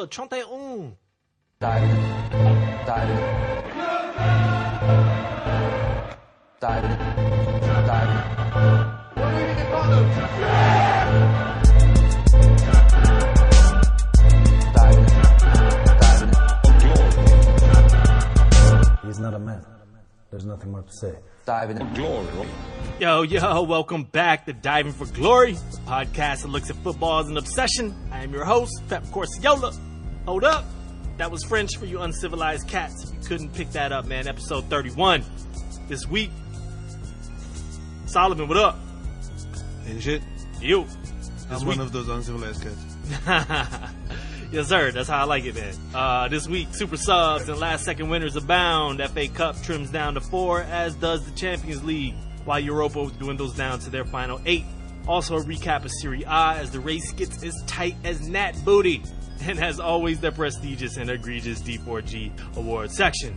E31. He's not a man. There's nothing more to say. Diving in glory. Yo, welcome back to Diving for Glory, the podcast that looks at football as an obsession. I am your host, Pep Corsiola. Hold up. That was French for you uncivilized cats. You couldn't pick that up, man. Episode 31. This week, Solomon, what up? Ain't shit. You. I'm one of those uncivilized cats. Yes, sir. That's how I like it, man. This week, super subs and last-second winners abound. FA Cup trims down to 4, as does the Champions League, while Europa dwindles down to their final 8. Also, a recap of Serie A as the race gets as tight as Nat Booty. And as always, the prestigious and egregious D4G award section.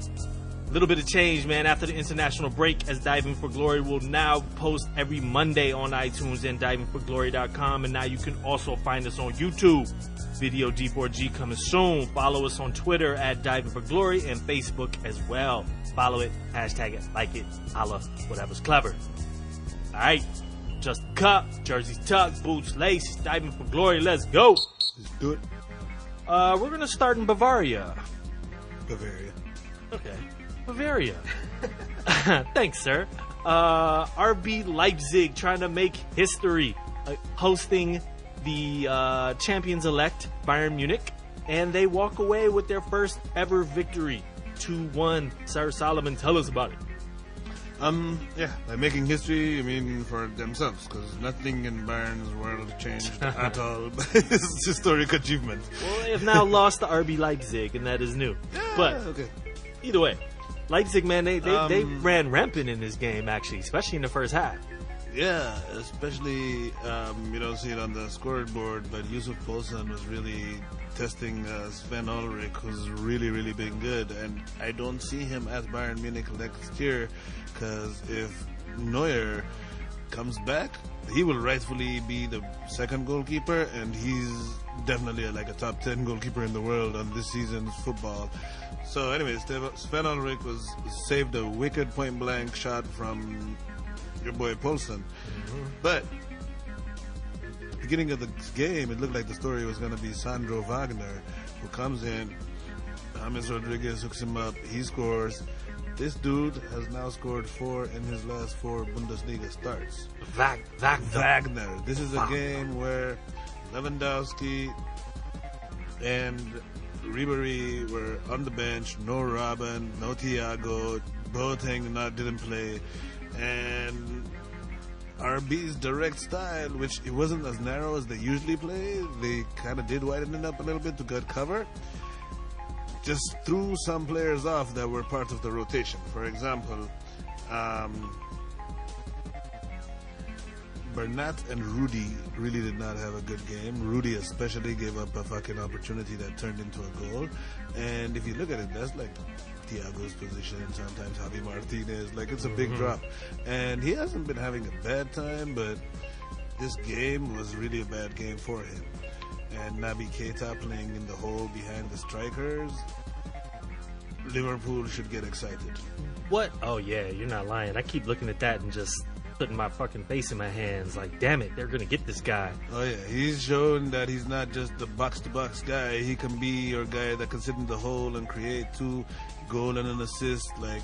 A little bit of change, man, after the international break, as Diving for Glory will now post every Monday on iTunes and divingforglory.com. And now you can also find us on YouTube. Video D4G coming soon. Follow us on Twitter at Diving for Glory and Facebook as well. Follow it, hashtag it, like it, holla, whatever's clever. All right, just a cup, jerseys tucked, boots laced, Diving for Glory. Let's go. Let's do it. We're gonna start in Bavaria. Bavaria. Okay, Bavaria. Thanks, sir. RB Leipzig trying to make history, hosting the champions-elect Bayern Munich, and they walk away with their first ever victory, 2-1. Sir Solomon, tell us about it. By making history, I mean for themselves, because nothing in Bayern's world changed at all. It's historic achievement. Well, they have now lost to RB Leipzig, and that is new. Yeah, but okay. Either way, Leipzig, man, they ran rampant in this game, actually, especially in the first half. Yeah, especially you don't see it on the scoreboard, but Yusuf Poulsen was really testing Sven Ulrich, who's really, really been good. And I don't see him at Bayern Munich next year, because if Neuer comes back, he will rightfully be the second goalkeeper, and he's definitely like a top 10 goalkeeper in the world on this season's football. So anyway, Sven Ulrich saved a wicked point-blank shot from your boy Poulsen. But beginning of the game, it looked like the story was going to be Sandro Wagner, who comes in. James Rodriguez hooks him up. He scores. This dude has now scored 4 in his last 4 Bundesliga starts. Wagner. This is a game where Lewandowski and Ribéry were on the bench. No Robin, no Thiago. Boateng didn't play. And RB's direct style, which it wasn't as narrow as they usually play, they kind of did widen it up a little bit to get cover, just threw some players off that were part of the rotation. For example, Bernat and Rudy really did not have a good game. Rudy especially gave up a fucking opportunity that turned into a goal. And if you look at it, that's like Thiago's position, sometimes Javi Martinez. Like, it's a big drop. And he hasn't been having a bad time, but this game was really a bad game for him. And Naby Keita playing in the hole behind the strikers. Liverpool should get excited. What? Oh, yeah, you're not lying. I keep looking at that and just putting my fucking face in my hands like, damn it, they're going to get this guy. Oh, yeah. He's shown that he's not just the box-to-box guy. He can be your guy that can sit in the hole and create 2 goal and an assist. Like,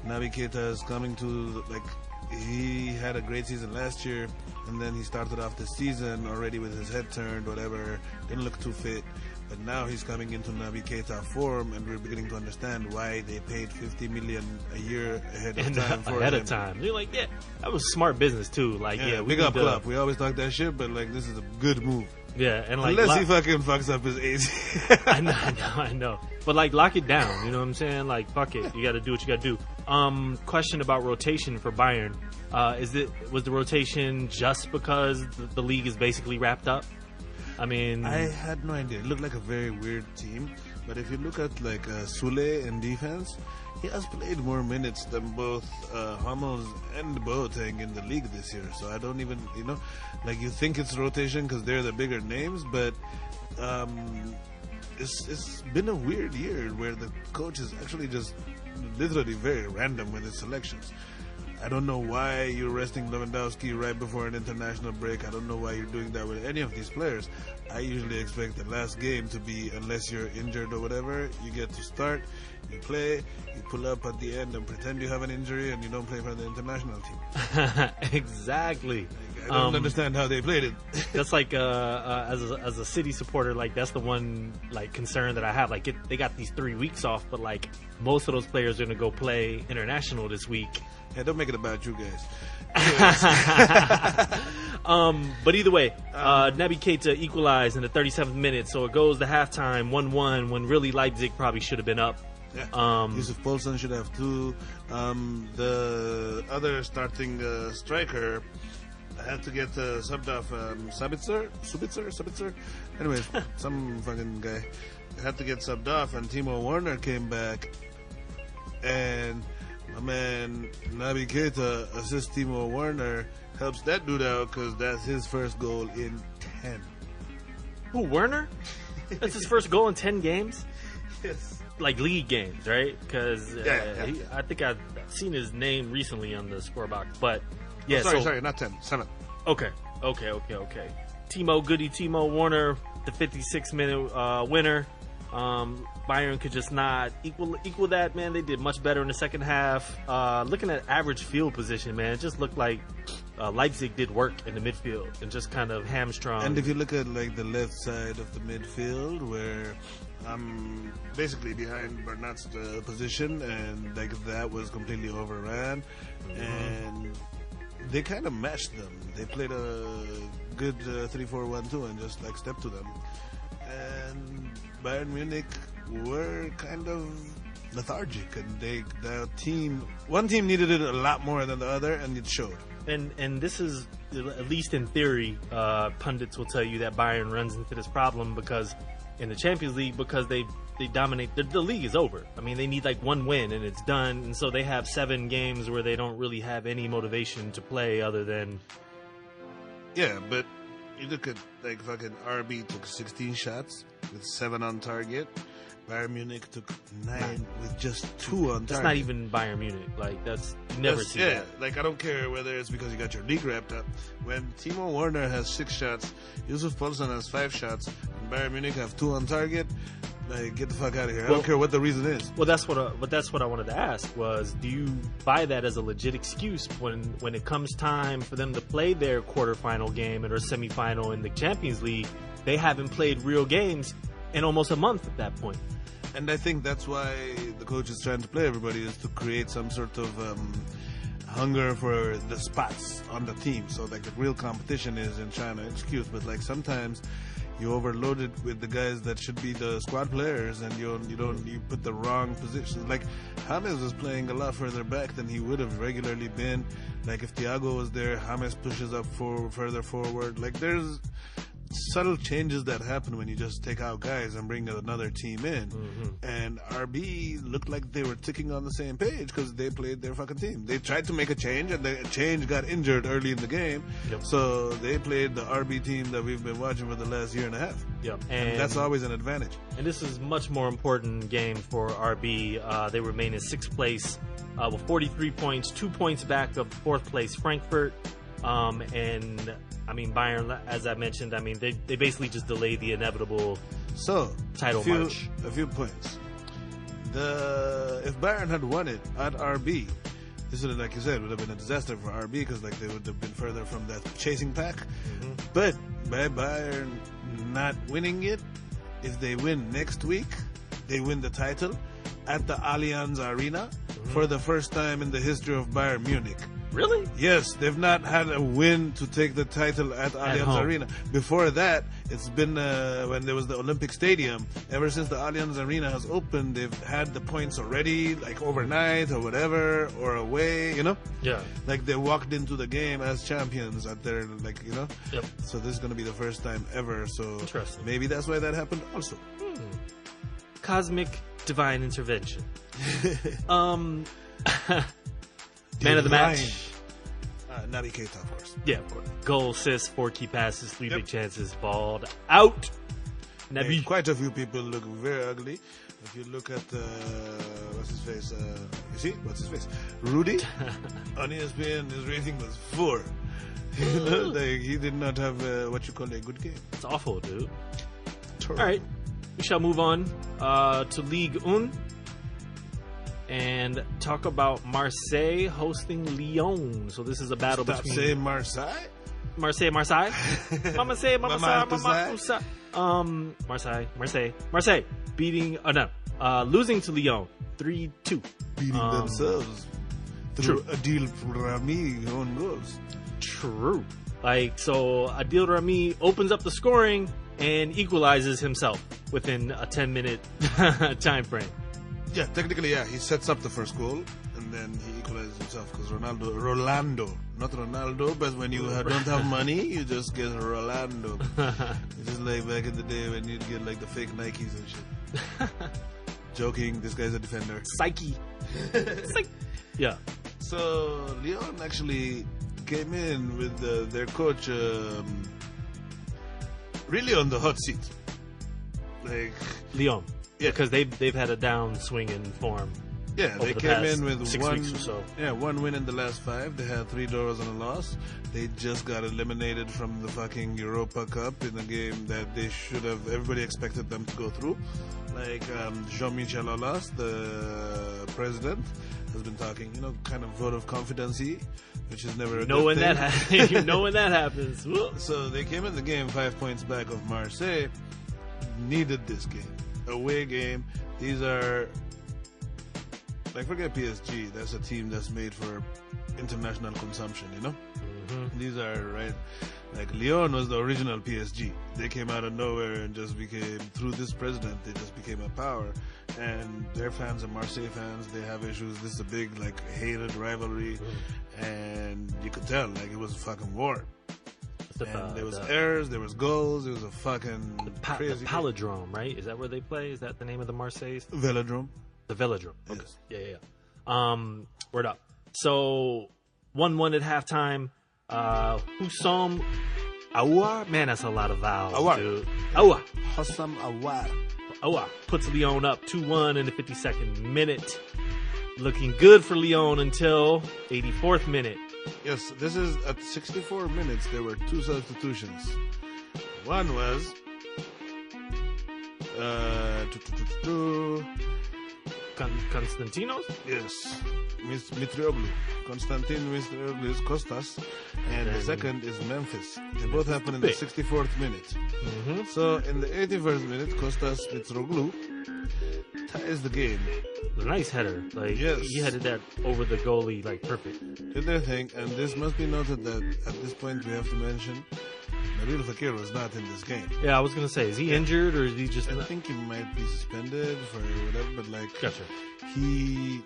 Naby Keita is coming to, like, he had a great season last year, and then he started off the season already with his head turned, whatever, didn't look too fit. But now he's coming into Naby Keita form, and we're beginning to understand why they paid $50 million a year ahead of time for him. You're like, yeah, that was smart business too. Like, yeah, big up Klopp. We always talk that shit, but like, this is a good move. Yeah, and like, unless he fucking fucks up his AC. I know. But like, lock it down. You know what I'm saying? Like, fuck it. You got to do what you got to do. Question about rotation for Bayern. Was the rotation just because the league is basically wrapped up? I mean, I had no idea. It looked like a very weird team. But if you look at like Sule in defense, he has played more minutes than both Hummels and Boateng in the league this year. So I don't even, like, you think it's rotation because they're the bigger names, but it's been a weird year where the coach is actually just literally very random with his selections. I don't know why you're resting Lewandowski right before an international break. I don't know why you're doing that with any of these players. I usually expect the last game to be, unless you're injured or whatever, you get to start, you play, you pull up at the end and pretend you have an injury and you don't play for the international team. Exactly. Like, I don't understand how they played it. That's like as a City supporter, like that's the one like concern that I have. Like they got these 3 weeks off, but like most of those players are going to go play international this week. Yeah, don't make it about you guys. But either way, Naby Keita equalized in the 37th minute, so it goes to halftime 1-1 when really Leipzig probably should have been up. Yeah. Yusuf Poulsen should have 2. The other starting striker had to get subbed off. Sabitzer. Anyways, some fucking guy had to get subbed off, and Timo Werner came back, and my man Naby Keita assists Timo Werner, helps that dude out because that's his first goal in 10. Who, Werner? That's his first goal in 10 games? Yes. Like league games, right? Because Yeah. I think I've seen his name recently on the score box. But yeah, Sorry, not 10, 7. Okay. Timo Werner, the 56-minute winner. Bayern could just not equal that, man. They did much better in the second half. Looking at average field position, man, it just looked like Leipzig did work in the midfield and just kind of hamstrung. And if you look at like the left side of the midfield, where I'm basically behind Bernat's position, and like that was completely overran, and they kind of matched them. They played a good 3-4-1-2 and just like stepped to them. And Bayern Munich were kind of lethargic, and one team needed it a lot more than the other, and it showed. And this is, at least in theory, pundits will tell you that Bayern runs into this problem because in the Champions League, because they dominate, the league is over. I mean, they need like one win and it's done, and so they have 7 games where they don't really have any motivation to play other than... Yeah, but you look at like fucking RB took 16 shots with 7 on target. Bayern Munich took 9 with just 2 on target. That's not even Bayern Munich. Like, that's... You never see that. Like, I don't care whether it's because you got your league wrapped up. When Timo Werner has 6 shots, Yusuf Poulsen has 5 shots, and Bayern Munich have 2 on target, like, get the fuck out of here. I don't care what the reason is. Well, that's what I wanted to ask was, do you buy that as a legit excuse when it comes time for them to play their quarterfinal game or semifinal in the Champions League? They haven't played real games in almost a month at that point. And I think that's why the coach is trying to play everybody, is to create some sort of hunger for the spots on the team. So like the real competition is in trying to excuse, but like sometimes you overload it with the guys that should be the squad players, and you put the wrong positions. Like James was playing a lot further back than he would have regularly been. Like if Thiago was there, James pushes up further forward. Like there's subtle changes that happen when you just take out guys and bring another team in. And RB looked like they were ticking on the same page because they played their fucking team. They tried to make a change, and the change got injured early in the game. So they played the RB team that we've been watching for the last year and a half. And that's always an advantage. And this is much more important game for RB. They remain in 6th place with 43 points, 2 points back of 4th place Frankfurt. And I mean, Bayern, as I mentioned, I mean, they basically just delayed the inevitable title march. A few points. If Bayern had won it at RB, this would have, like you said, would have been a disaster for RB because like they would have been further from that chasing pack. But by Bayern not winning it, if they win next week, they win the title at the Allianz Arena for the first time in the history of Bayern Munich. Really? Yes, they've not had a win to take the title at Allianz Arena. Before that, it's been when there was the Olympic Stadium. Ever since the Allianz Arena has opened, they've had the points already, like overnight or whatever, or away, you know? Yeah. Like they walked into the game as champions at their, like, you know? Yep. So this is going to be the first time ever. So interesting. Maybe that's why that happened also. Cosmic divine intervention. Man of the match. Naby Keita, of course. Yeah, of course. Goal, assists, 4 key passes, 3 big chances, balled out. Naby. Quite a few people look very ugly. If you look at what's his face, you see what's his face, Rudy on ESPN, his rating was 4. You know, like he did not have what you call a good game. It's awful, dude. Terrible. All right, we shall move on to Ligue 1 and talk about Marseille hosting Lyon. So this is a battle Stop between saying Marseille. Marseille. Marseille, beating losing to Lyon 3-2. Beating themselves through Adil Rami own goals. True. Like, so Adil Rami opens up the scoring and equalizes himself within a 10-minute time frame. Yeah, technically, yeah. He sets up the first goal, and then he equalizes himself because Rolando, not Ronaldo, but when you don't have money, you just get Rolando. It's just like back in the day when you'd get like the fake Nikes and shit. Joking, this guy's a defender. Psyche. Yeah. So Lyon actually came in with their coach really on the hot seat. Like Lyon. Yeah. Because they've had a downswing in form. Yeah, they the came past in with 6 weeks or so. one win in the last 5. They had 3 draws and a loss. They just got eliminated from the fucking Europa Cup in a game that they should have. Everybody expected them to go through. Like Jean-Michel Aulas, the president, has been talking, kind of vote of confidence-y, which is never a good thing. You know when that happens. So they came in the game 5 points back of Marseille. Needed this game. Away game. These are, like, forget PSG. That's a team that's made for international consumption, Mm-hmm. These are, right, like Lyon was the original PSG. They came out of nowhere and just became, through this president, they just became a power. And their fans are Marseille fans. They have issues. This is a big, like, hated rivalry. And you could tell, like, it was a fucking war. And there was errors, there was goals, it was a fucking crazy the Palindrome, right? Is that where they play? Is that the name of the Marseille? Velodrome. The Velodrome. Okay. Yes. Yeah. Word up. So 1-1 at halftime. Hussam Aouar, man, that's a lot of vowels, Aouar. dude. Aouar. Hussam Aouar. Aouar puts Lyon up 2-1 in the 52nd minute. Looking good for Lyon until 84th minute. Yes, this is at 64 minutes. There were 2 substitutions. One was Konstantinos? Yes, Mitroglou. Konstantin Mitroglou is Kostas, and the second is Memphis. They both happen in the 64th minute. Mm-hmm. So in the 81st minute, Kostas Mitroglou ties the game. A nice header. Like, yes. He headed that over the goalie, like, perfect. Did their thing, and this must be noted that at this point we have to mention Nabil Fekir was not in this game. Yeah, I was gonna say, is he injured or is he just? I think he might be suspended for whatever, but like, Gotcha. He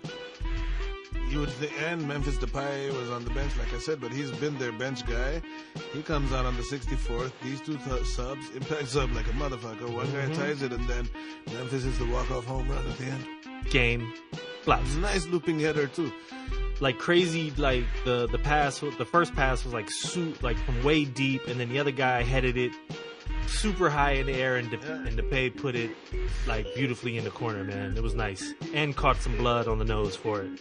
would and Memphis Depay was on the bench, like I said, but he's been their bench guy. He comes out on the 64th. These 2 subs, impact sub like a motherfucker. One guy ties it, and then Memphis is the walk-off home run at the end. Game. Flaps. Nice looping header too. Like crazy, like the first pass was like from way deep, and then the other guy headed it super high in the air, and Depay put it like beautifully in the corner, man. It was nice, and caught some blood on the nose for it.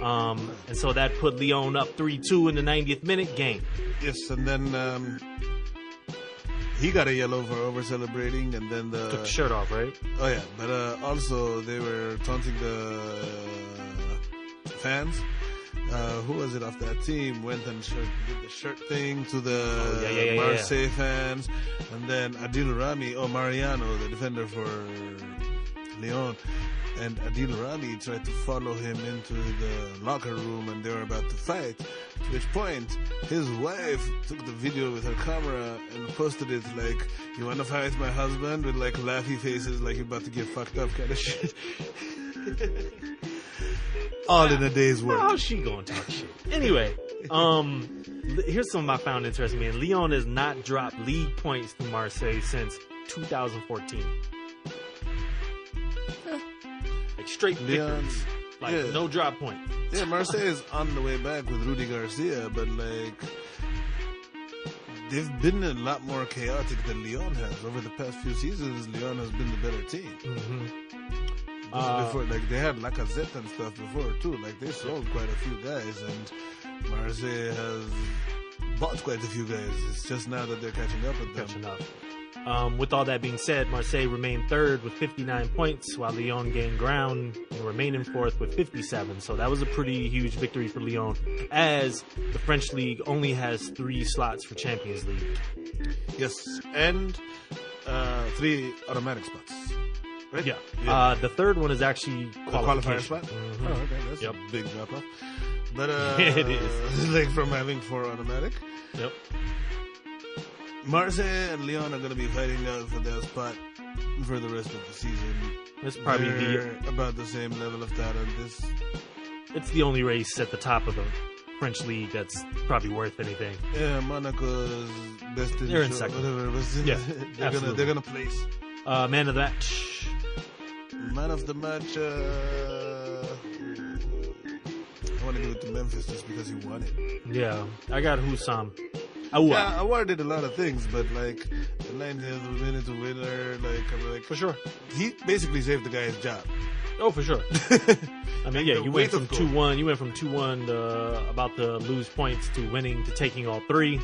And so that put Lyon up 3-2 in the 90th minute game. Yes, and then he got a yellow for over celebrating, and then Took the shirt off, right? Oh yeah, but also they were taunting the fans. Who was it off that team? Went and did the shirt thing to the Marseille fans, and then Adil Rami, Mariano, the defender for Lyon, and Adil Rami tried to follow him into the locker room, and they were about to fight. At which point, his wife took the video with her camera and posted it like, "You want to fight my husband?" with like laughy faces, like you're about to get fucked up kind of shit. All in a day's work. How's she gonna talk shit? Anyway, here's something I found interesting, man. Lyon has not dropped league points to Marseille since 2014. Like straight victories. Like no drop point. Yeah, Marseille is on the way back with Rudy Garcia, but like they've been a lot more chaotic than Lyon has. Over the past few seasons, Lyon has been the better team. Before, like, they had Lacazette and stuff before, too. Like, they sold quite a few guys, and Marseille has bought quite a few guys. It's just now that they're catching up with them. With all that being said, Marseille remained third with 59 points, while Lyon gained ground and remained in fourth with 57. So that was a pretty huge victory for Lyon, as the French league only has 3 slots for Champions League. Yes, and 3 automatic spots. Right? Yeah. The third one is actually qualifier spot. Mm-hmm. Oh, okay, that's a big drop off. But it is like from having 4 automatic. Yep. Marseille and Lyon are going to be fighting out for their spot for the rest of the season. It's probably about the same level of talent. It's the only race at the top of the French league that's probably worth anything. Yeah, Monaco's best in They're in show, second. whatever. Yeah, they're gonna place. Man of the match. Man of the match. I want to give it to Memphis just because he won it. Yeah, I got Hussam. Yeah, Awar did a lot of things, but like the 90th minute winner, like for sure, he basically saved the guy's job. Oh, for sure. I mean, yeah, you went from 2-1. You went from 2-1 about to lose points to winning to taking all 3.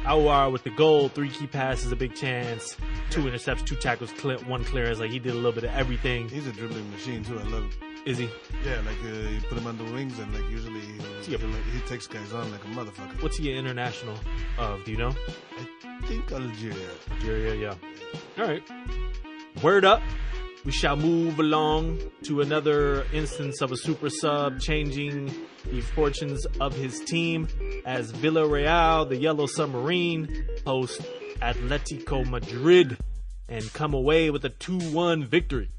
Awar with the goal, 3 key passes, a big chance, 2 intercepts, 2 tackles, 1 clearance. Like, he did a little bit of everything. He's a dribbling machine too. I love it. Is he? Yeah, like you put him on the wings, and like usually he takes guys on like a motherfucker. What's he international of? Do you know? I think Algeria. Algeria, yeah. All right. Word up. We shall move along to another instance of a super sub changing the fortunes of his team, as Villareal, the Yellow Submarine, host Atletico Madrid and come away with a 2-1 victory.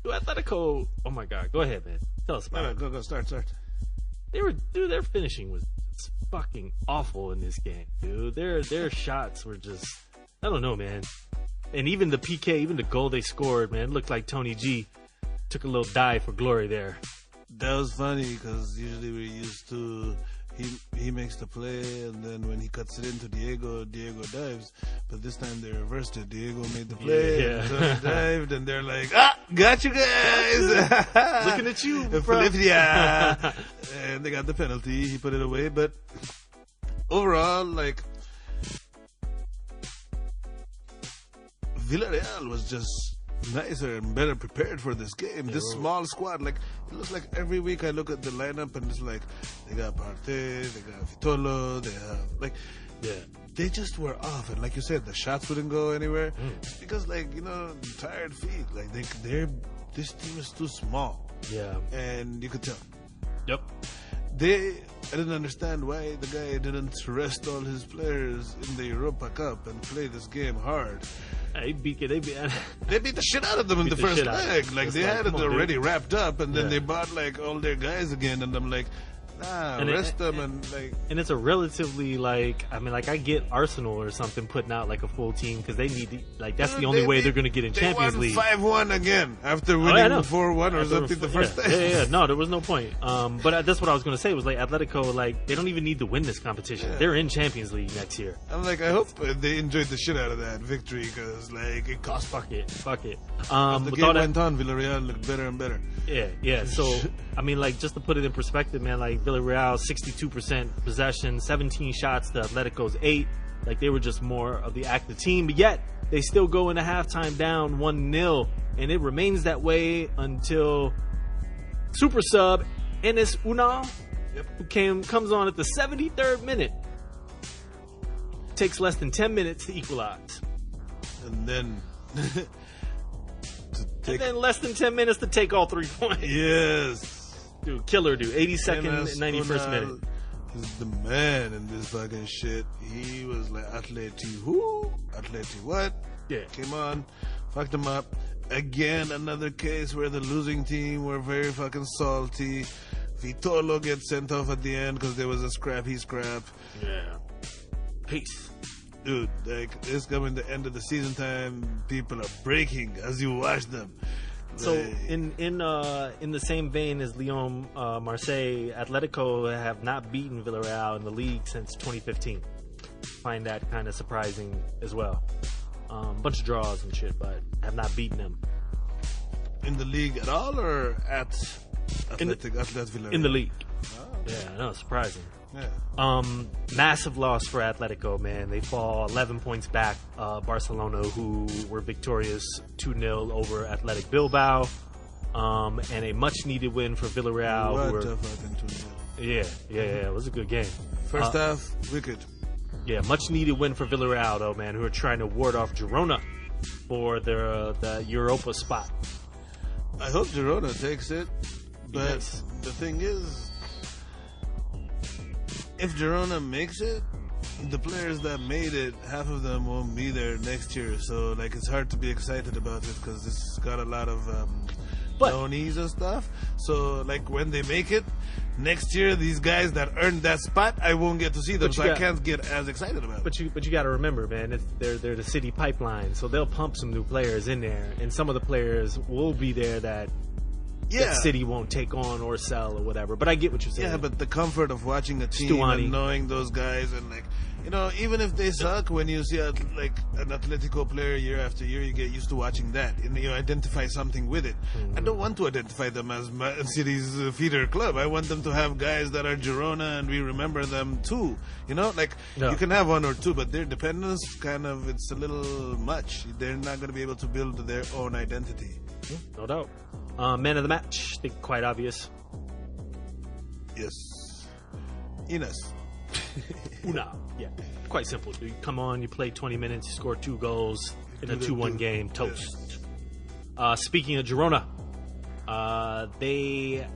Atletico, oh my God, go ahead, man. Tell us about it. Go, start. Their finishing was fucking awful in this game, dude. Their shots were just, I don't know, man. And even the PK, even the goal they scored, man, looked like Tony G took a little dive for glory there. That was funny because usually we're used to he makes the play, and then when he cuts it into Diego dives. But this time they reversed it. Diego made the play, and Tony dived, and they're like, got you guys! Looking at you, bro. And they got the penalty. He put it away, but overall, like, Villareal was just nicer and better prepared for this game. This small squad, like, it looks like every week I look at the lineup and it's like, they got Partey, they got Vitolo, they have, like, they just were off. And like you said, the shots wouldn't go anywhere. It's because, like, you know, tired feet. Like, this team is too small. Yeah. And you could tell. Yep. I didn't understand why the guy didn't rest all his players in the Europa Cup and play this game hard. They beat the shit out of them in the first leg. Like, they had it already wrapped up, and then they bought, like, all their guys again, and I'm like, rest them, and like... And it's a relatively, like, I mean, like, I get Arsenal or something putting out, like, a full team, because they need, like, that's the only way they're going to get in Champions League. They won 5-1 again, after winning 4-1 or something the first time. Yeah, no, there was no point. But that's what I was going to say, was, like, Atletico, like, they don't even need to win this competition. They're in Champions League next year. I'm like, I hope they enjoyed the shit out of that victory, because, like, it cost... Fuck it. The game went on, Villareal looked better and better. Yeah, so, I mean, like, just to put it in perspective, man, like, Villareal, 62% possession, 17 shots to Atletico's 8. Like, they were just more of the active team, but yet they still go into halftime down 1-0, and it remains that way until super sub Enes Unal, who comes on at the 73rd minute, takes less than 10 minutes to equalize. And then... and then less than 10 minutes to take all 3 points. Yes. Dude, killer dude. 82nd, 91st minute. He's the man in this fucking shit. He was like, Atleti who? Atleti what? Yeah. Came on, fucked him up. Again, another case where the losing team were very fucking salty. Vitolo gets sent off at the end because there was a scrappy scrap. Yeah. Peace. Dude, like, it's coming the end of the season time. People are breaking as you watch them. So in the same vein as Lyon, Marseille, Atletico have not beaten Villareal in the league since 2015. find that kind of surprising as well. Bunch of draws and shit, but have not beaten them. In the league at all, or at Villareal? In the league. Oh, okay. Yeah, no, surprising. Yeah. Massive loss for Atletico, man. They fall 11 points back. Barcelona, who were victorious 2-0 over Athletic Bilbao. And a much-needed win for Villarreal. What a fucking 2-0. Yeah, it was a good game. First half, wicked. Yeah, much-needed win for Villarreal, though, man, who are trying to ward off Girona for the Europa spot. I hope Girona takes it, but Nice. the thing is, if Girona makes it, the players that made it, half of them won't be there next year. So, like, it's hard to be excited about it because it's got a lot of But- loanees and stuff. So, like, when they make it next year, these guys that earned that spot, I won't get to see them. But So you I got- can't get as excited about it. But you got to remember, man, they're the city pipeline, so they'll pump some new players in there, and some of the players will be there that city won't take on or sell or whatever. But I get what you're saying. Yeah, but the comfort of watching a team Stuani. and knowing those guys, and like, you know, even if they suck, when you see like an Atletico player year after year, you get used to watching that, and you identify something with it. I don't want to identify them as Man City's feeder club. I want them to have guys that are Girona, and we remember them too. You know, like Yeah. you can have one or two, but their dependence it's a little much. They're not going to be able to build their own identity. No doubt. Man of the match, I think quite obvious. Yes, Ines. Una. Yeah. Quite simple. You come on, you play 20 minutes, you score 2 goals in a 2-1 game. Toast. Speaking of Girona, they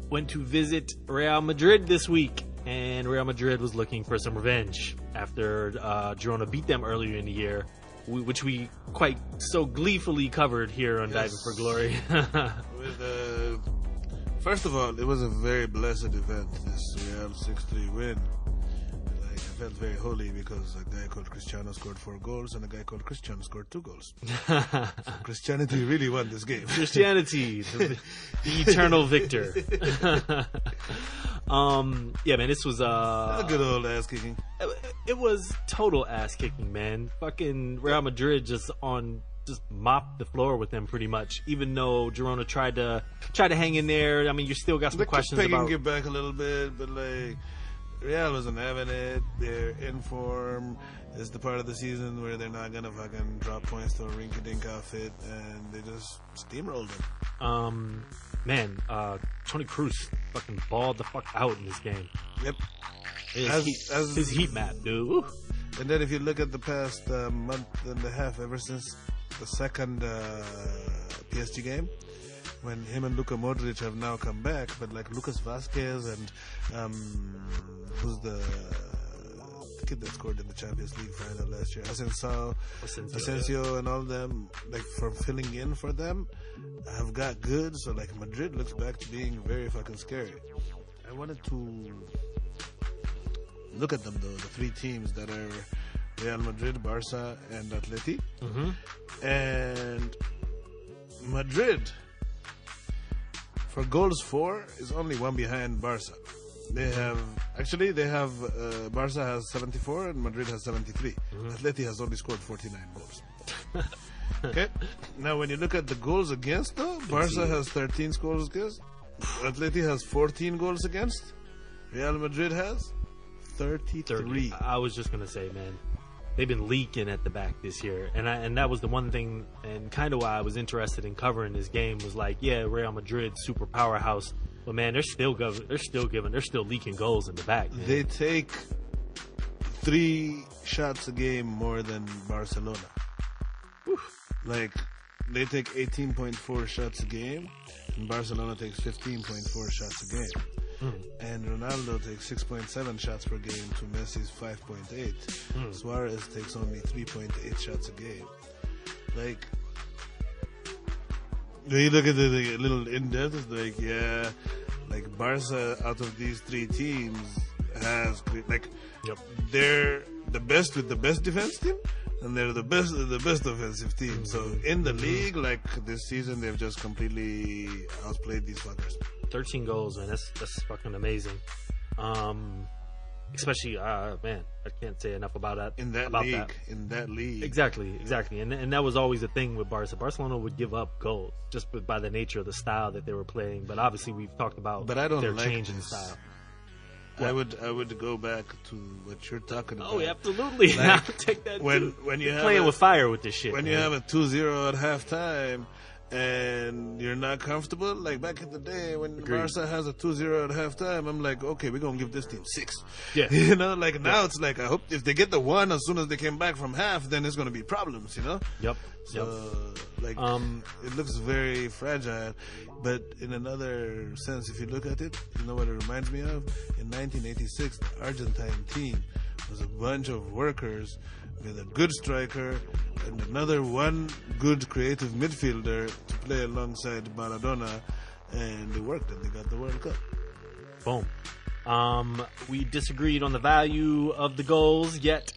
went to visit Real Madrid this week, and Real Madrid was looking for some revenge after Girona beat them earlier in the year, which we quite so gleefully covered here on Diving for Glory. First of all, it was a very blessed event, this Real 6-3 win. Like, I felt very holy because a guy called Cristiano scored 4 goals and a guy called Cristiano scored 2 goals. So Christianity really won this game. Christianity, the eternal victor. Yeah, man, this was A good old ass kicking. it was total ass kicking, man. Fucking Real Madrid just mopped the floor with them pretty much. Even though Girona tried to hang in there, I mean, you still got some They kept questions pegging about. it back a little bit, but like Real wasn't having it. They're in form. It's the part of the season where they're not gonna fucking drop points to a rinky-dink outfit, and they just steamrolled them. Man, Toni Kroos fucking balled the fuck out in this game. Yep. His heat map, dude. Woo. And then if you look at the past month and a half, ever since the second PSG game, when him and Luka Modric have now come back, but like Lucas Vasquez and who's the kid that scored in the Champions League final last year, Asensio and all them, like from filling in for them, have got good. So like Madrid looks back to being very fucking scary. I wanted to look at them though, the 3 teams that are Real Madrid, Barca, and Atleti. And Madrid, for goals for, is only 1 behind Barca. Barca has 74 and Madrid has 73. Atleti has only scored 49 goals. Okay. Now, when you look at the goals against, though, Barca has 13 goals against. Atleti has 14 goals against. Real Madrid has 33. I was just gonna say, man, they've been leaking at the back this year, and that was the one thing, and kind of why I was interested in covering this game was like, yeah, Real Madrid, super powerhouse, but man, they're still leaking goals in the back. Man. They take 3 shots a game more than Barcelona. Like, they take 18.4 shots a game, and Barcelona takes 15.4 shots a game. And Ronaldo takes 6.7 shots per game to Messi's 5.8. Suarez takes only 3.8 shots a game. Like, when you look at the little in-depth, it's like, yeah, like Barca out of these 3 teams has, like, they're the best with the best defense team, and they're the best offensive team. So in the league, like this season, they've just completely outplayed these fuckers. 13 goals, man. That's fucking amazing. Especially, man, I can't say enough about that. In that league. Exactly. And that was always the thing with Barca. Barcelona would give up goals just by the nature of the style that they were playing. But obviously, we've talked about their change in style. I would go back to what you're talking about. Oh, absolutely. Like, take that. When you have playing with fire with this shit. When you have a 2-0 at halftime and you're not comfortable, like back in the day when Barca has a 2-0 at halftime, I'm like, okay, we're gonna give this team 6. Yeah. You know, like now it's like I hope if they get the 1 as soon as they came back from half, then it's gonna be problems. You know. Yep. So like it looks very fragile. But in another sense, if you look at it, you know what it reminds me of? In 1986, the Argentine team was a bunch of workers with a good striker and another one good creative midfielder to play alongside Maradona, and it worked and they got the World Cup. Boom. We disagreed on the value of the goals, yet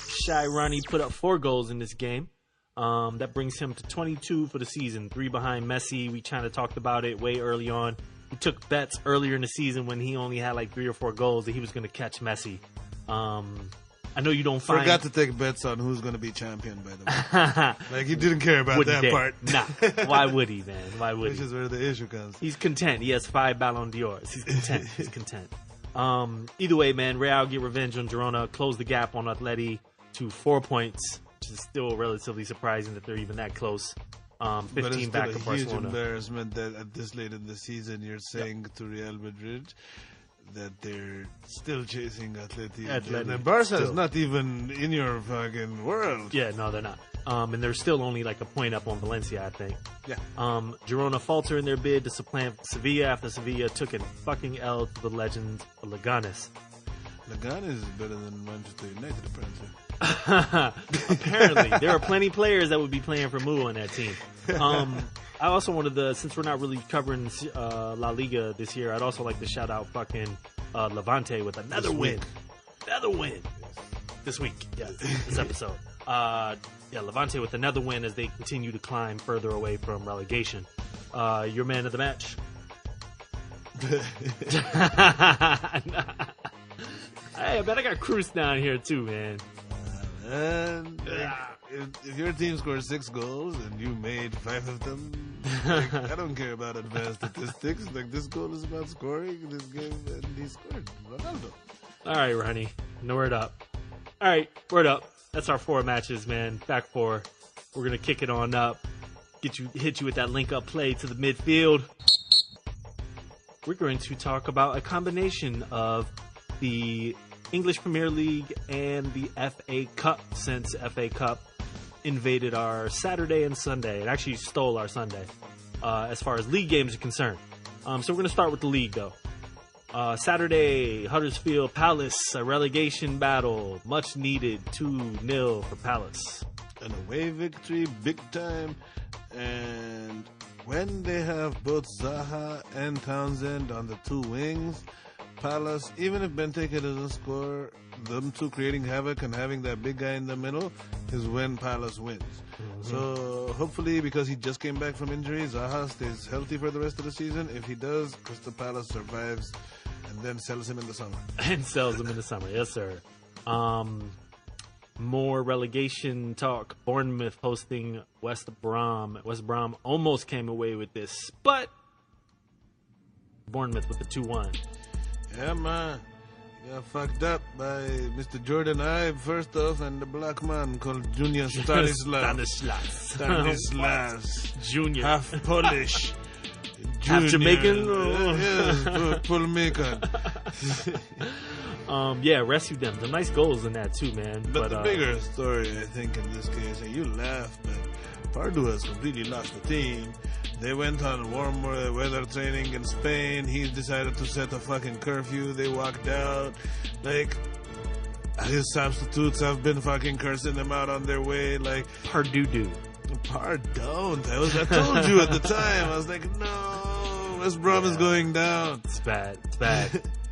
Shy Ronnie put up 4 goals in this game. That brings him to 22 for the season, 3 behind Messi. We kind of talked about it way early on. We took bets earlier in the season when he only had like 3 or 4 goals that he was going to catch Messi. I know you don't forgot to take bets on who's going to be champion, by the way. Like, he didn't care about that part. Nah. Why would he, man? Why would Which is where the issue comes. He's content. He has 5 Ballon d'Ors. He's content. Either way, man, Real get revenge on Girona, close the gap on Atleti to 4 points, which is still relatively surprising that they're even that close. 15 back of Barcelona. But it's still a huge embarrassment that at this late in the season you're saying to Real Madrid that they're still chasing Atleti. And Barca is not even in your fucking world. Yeah, no, they're not. And they're still only like a point up on Valencia, I think. Yeah. Girona falter in their bid to supplant Sevilla after Sevilla took a fucking L to the legend of Leganes. Leganes is better than Manchester United, apparently. Apparently. There are plenty of players that would be playing for Mu on that team. I also wanted to, since we're not really covering La Liga this year, I'd also like to shout out fucking Levante with another win. Another win. This week. Yeah, this episode. Levante with another win as they continue to climb further away from relegation. Your man of the match? Hey, I bet I got Cruz down here too, man. If your team scored 6 goals and you made 5 of them, like, I don't care about advanced statistics. Like, this goal is about scoring this game, and he scored. Ronaldo. All right, Ronnie. No word up. All right, word up. That's our 4 matches, man. Back 4. We're gonna kick it on up. Hit you with that link up play to the midfield. We're going to talk about a combination of the English Premier League and the FA Cup, since FA Cup invaded our Saturday and Sunday. It actually stole our Sunday as far as league games are concerned. So we're going to start with the league, though. Saturday, Huddersfield Palace, a relegation battle. Much needed, 2-0 for Palace. An away victory, big time. And when they have both Zaha and Townsend on the 2 wings, Palace, even if Benteke doesn't score, them two creating havoc and having that big guy in the middle is when Palace wins. Mm-hmm. So hopefully, because he just came back from injury, Zaha stays healthy for the rest of the season. If he does, Crystal Palace survives and then sells him in the summer. Yes, sir. More relegation talk. Bournemouth hosting West Brom. West Brom almost came away with this, but Bournemouth with the 2-1. Yeah, man. Got fucked up by Mr. Jordan Ibe, first off, and the black man called Junior Stanislas. Junior. Half Polish. Half Jamaican? Yes, Puerto rescued them. Some nice goals in that too, man. But the bigger story, I think, in this case, and you laugh, but Pardew has completely lost the team. They went on warm weather training in Spain. He decided to set a fucking curfew. They walked out. Like, his substitutes have been fucking cursing them out on their way. Like, Pardon. I told you at the time. I was like, no, West Brom is going down. It's bad.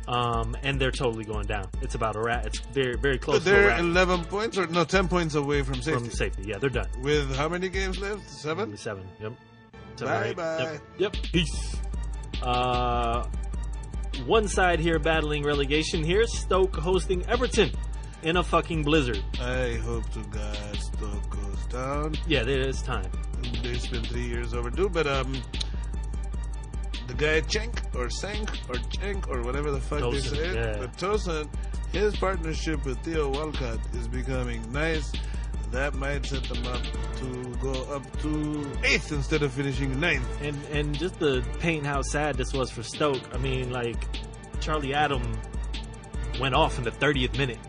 And they're totally going down. It's about a wrap. It's very, very close. But they're 11 points, 10 points away from safety. Yeah, they're done. With how many games left? 7? 7. Yep. Bye. Yep. Peace. one side here battling relegation. Here's Stoke hosting Everton in a fucking blizzard. I hope to God Stoke goes down. Yeah, it's time. It's been 3 years overdue, but the guy Cenk or whatever the fuck they say it, yeah. but Tosin, his partnership with Theo Walcott is becoming nice. That might set them up to go up to 8th instead of finishing 9th. And just to paint how sad this was for Stoke, I mean, like, Charlie Adam went off in the 30th minute.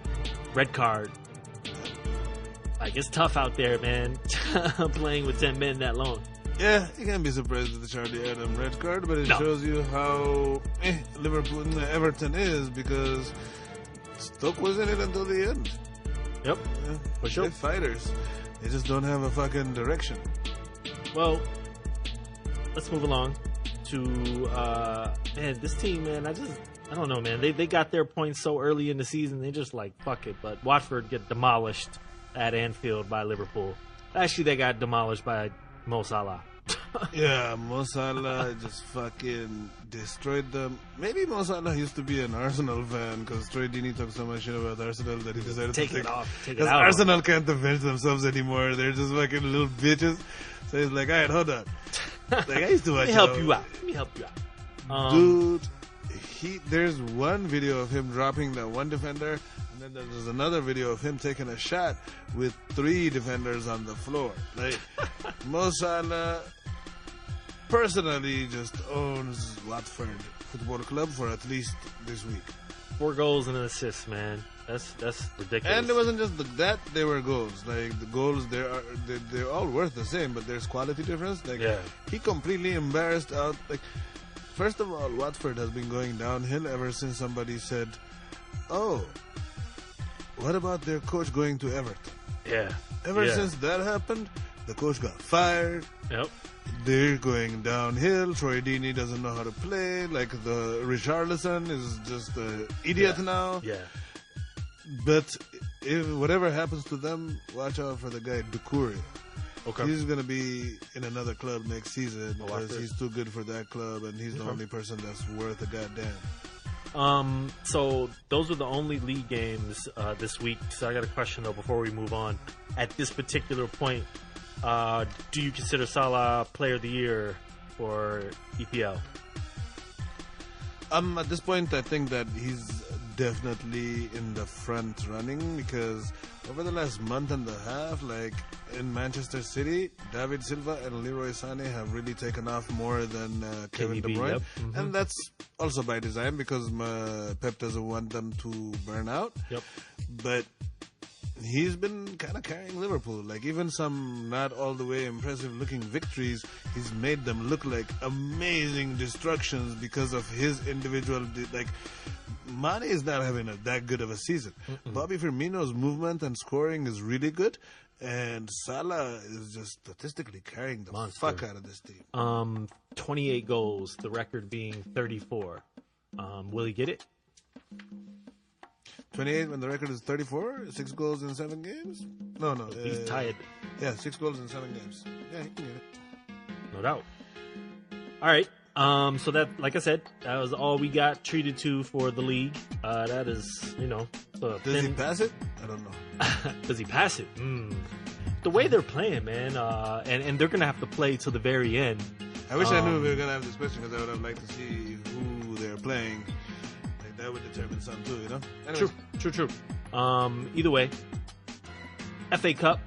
Red card. Like, it's tough out there, man, playing with 10 men that long. Yeah, you can't be surprised with the Charlie Adam red card, but it shows you how Liverpool and Everton is, because Stoke was in it until the end. Yep, for sure. They're fighters. They just don't have a fucking direction. Well, let's move along to, man, this team, man, I don't know, man. They got their points so early in the season, they just like, fuck it. But Watford get demolished at Anfield by Liverpool. Actually, they got demolished by Mo Salah. Yeah, Mo Salah just fucking destroyed them. Maybe Mo Salah used to be an Arsenal fan because Troy Deeney talked so much shit about Arsenal that he decided to take it off. Take it because out. Arsenal can't avenge themselves anymore. They're just fucking little bitches. So he's like, all right, hold on. Like, I used to watch. Let me help you out. Dude, there's one video of him dropping that one defender, and then there's another video of him taking a shot with 3 defenders on the floor. Like, Mo Salah personally just owns Watford Football Club for at least this week. 4 goals and an assist, man. That's ridiculous. And it wasn't just that they were goals. Like, the goals, they're all worth the same, but there's quality difference. Like, he completely embarrassed out. Like, first of all, Watford has been going downhill ever since somebody said, oh, what about their coach going to Everton? Yeah. Ever since that happened, the coach got fired. Yep. They're going downhill. Troy Deeney doesn't know how to play. Like, the Richarlison is just an idiot now. Yeah. But if whatever happens to them, watch out for the guy Doucouré. Okay. He's going to be in another club next season because he's too good for that club, and he's the only person that's worth a goddamn. So those are the only league games this week. So I got a question though before we move on. At this particular point, do you consider Salah Player of the Year for EPL? At this point, I think that he's definitely in the front running because over the last month and a half, like in Manchester City, David Silva and Leroy Sané have really taken off more than Kevin De Bruyne. Yep. Mm-hmm. And that's also by design because Pep doesn't want them to burn out. Yep. But he's been kind of carrying Liverpool. Like, even some not all the way impressive looking victories, he's made them look like amazing destructions because of his individual, like, Mane is not having that good of a season. Bobby Firmino's movement and scoring is really good, and Salah is just statistically carrying the fuck out of this team. 28 goals, the record being 34. Will he get it? 28 when the record is 34? 6 goals in 7 games? No. He's tied. Yeah, 6 goals in 7 games. Yeah, he can get it. No doubt. All right. So that, like I said, that was all we got treated to for the league. That is, Does he pass it? I don't know. Does he pass it? The way they're playing, man, and they're gonna have to play till the very end. I wish I knew we were gonna have this question because I would have liked to see who they're playing. Like, that would determine some too, you know. Anyways. True. Either way, FA Cup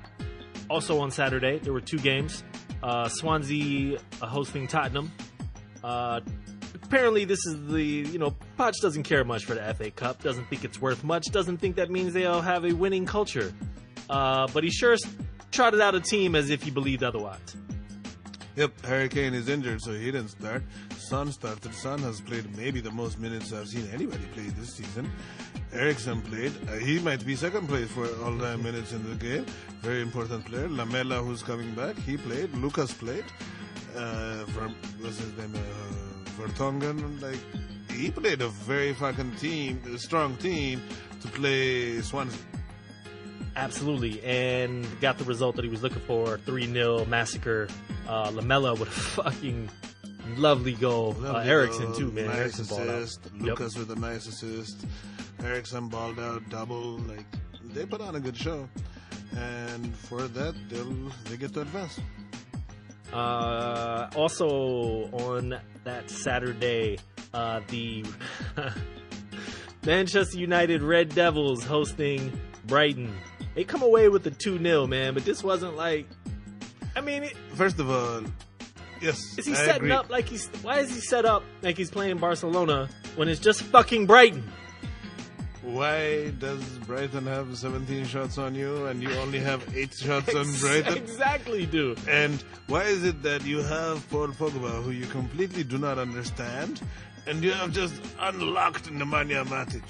also on Saturday. There were 2 games. Swansea hosting Tottenham. Apparently this is Poch doesn't care much for the FA Cup, doesn't think it's worth much, doesn't think that means they'll have a winning culture. But he sure trotted out a team as if he believed otherwise. Yep, Harry Kane is injured, so he didn't start. Son started. Son has played maybe the most minutes I've seen anybody play this season. Eriksen played. He might be second place for all-time minutes in the game. Very important player. Lamela, who's coming back, he played. Lucas played. What's his name? Vertonghen. Like, he played a very fucking strong team to play Swansea. Absolutely, and got the result that he was looking for. 3-0 massacre. Lamela with a fucking Lovely goal. Lovely Eriksen goal, too, man. Nice Eriksen balled out. assist. Lucas with a nice assist. Eriksen balled out double. Like, they put on a good show, and for that they get to advance. Also on that Saturday, the Manchester United Red Devils hosting Brighton. They come away with the 2-0, man, but this wasn't like. I mean, First of all, yes, is he I setting agree. up like he's? Why is he set up like he's playing Barcelona when it's just fucking Brighton? Why does Brighton have 17 shots on you and you only have 8 shots on Brighton? Exactly, dude. And why is it that you have Paul Pogba, who you completely do not understand, and you have just unlocked Nemanja Matic?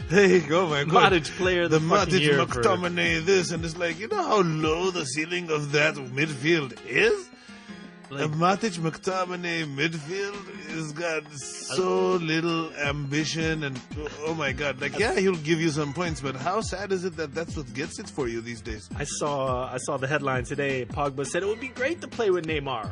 There you go, my God. Matic player of the fucking Matic year McTominay this, and it's like, you know how low the ceiling of that midfield is? Like, The Matic McTominay midfield has got so little ambition, and oh my God, like, yeah, he'll give you some points, but how sad is it that that's what gets it for you these days? I saw the headline today. Pogba said it would be great to play with Neymar.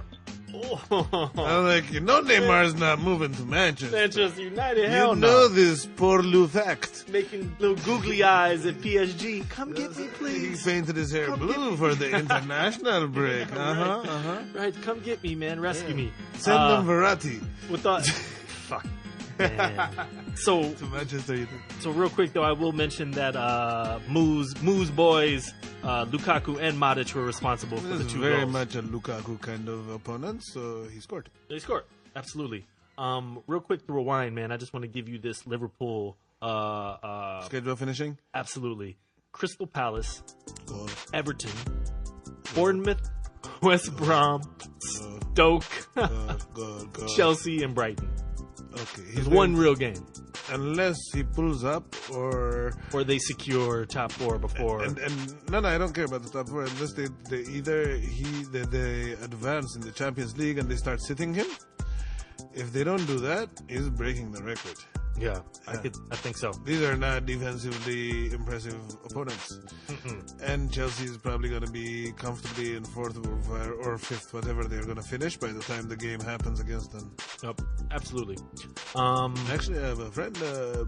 Oh, I'm like, you know, Neymar's not moving to Manchester. Manchester United, hell You no. know this poor Lou fact. Making little googly eyes at PSG. Come get me, He please. painted his hair Come blue for the international break. Right, come get me, man. Rescue me. Send them Verratti With the fuck. Man. So to Manchester United. So real quick though, I will mention that Moose boys, Lukaku and Matic were responsible for This the is 2 very goals. much a Lukaku kind of opponent, so he scored. They scored, absolutely. Real quick to rewind, man. I just want to give you this Liverpool. Schedule finishing? Absolutely. Crystal Palace, Goal. Everton, Bournemouth, West Brom, Stoke, Goal. Chelsea, and Brighton. Okay. It's one real game. Unless he pulls up or Or they secure top 4 before. and no, I don't care about the top 4 unless they advance in the Champions League and they start sitting him. If they don't do that, he's breaking the record. yeah, I think so. These are not defensively impressive opponents. And Chelsea is probably going to be comfortably in 4th or 5th, whatever they're going to finish by the time the game happens against them. Yep, absolutely. Actually, I have a friend,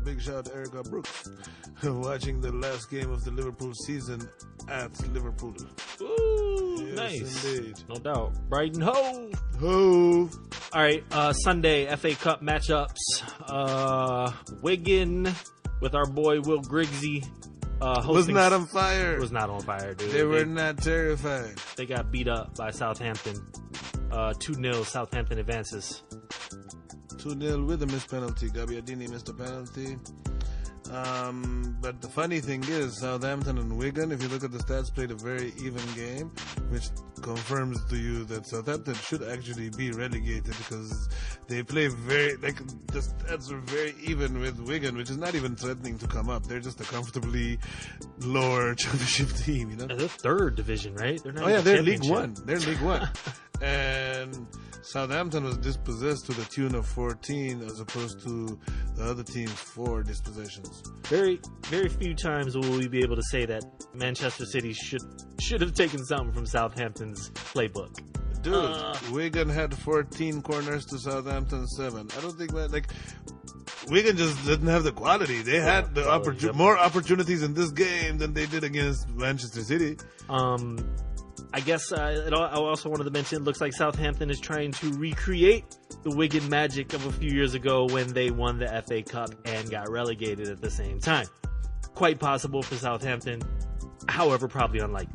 big shout Erica Brooks, watching the last game of the Liverpool season at Liverpool. Ooh, Yes, nice. indeed. No doubt. Brighton, ho! Ho! All right, Sunday FA Cup matchups. Wigan with our boy Will Griggsy. Was Hosting not on fire. was not on fire, dude. They were not terrified. They got beat up by Southampton. 2-0 Southampton advances. 2-0 with a missed penalty. Gabbiadini missed a penalty. But the funny thing is, Southampton and Wigan, if you look at the stats, played a very even game, which confirms to you that Southampton should actually be relegated because they play the stats are very even with Wigan, which is not even threatening to come up. They're just a comfortably lower championship team, you know? They're 3rd division, right? They're not Oh yeah, even they're League championship. One. They're League One. And Southampton was dispossessed to the tune of 14 as opposed to the other team's 4 dispossessions. Very, very few times will we be able to say that Manchester City should have taken something from Southampton's playbook. Dude, Wigan had 14 corners to Southampton 7. I don't think Wigan just didn't have the quality. They had the more opportunities in this game than they did against Manchester City. I guess I also wanted to mention, it looks like Southampton is trying to recreate the Wigan magic of a few years ago when they won the FA Cup and got relegated at the same time. Quite possible for Southampton, however, probably unlikely.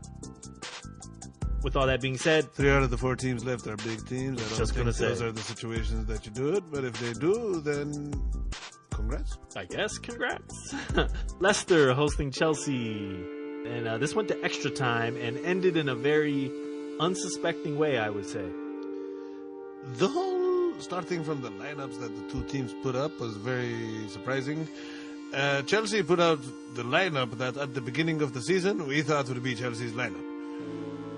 With all that being said, 3 out of the 4 teams left are big teams. I don't think those say. are the situations that you do it, but if they do, then congrats. I guess congrats. Leicester hosting Chelsea. And this went to extra time and ended in a very unsuspecting way, I would say. The whole starting from the lineups that the 2 teams put up was very surprising. Chelsea put out the lineup that at the beginning of the season we thought would be Chelsea's lineup.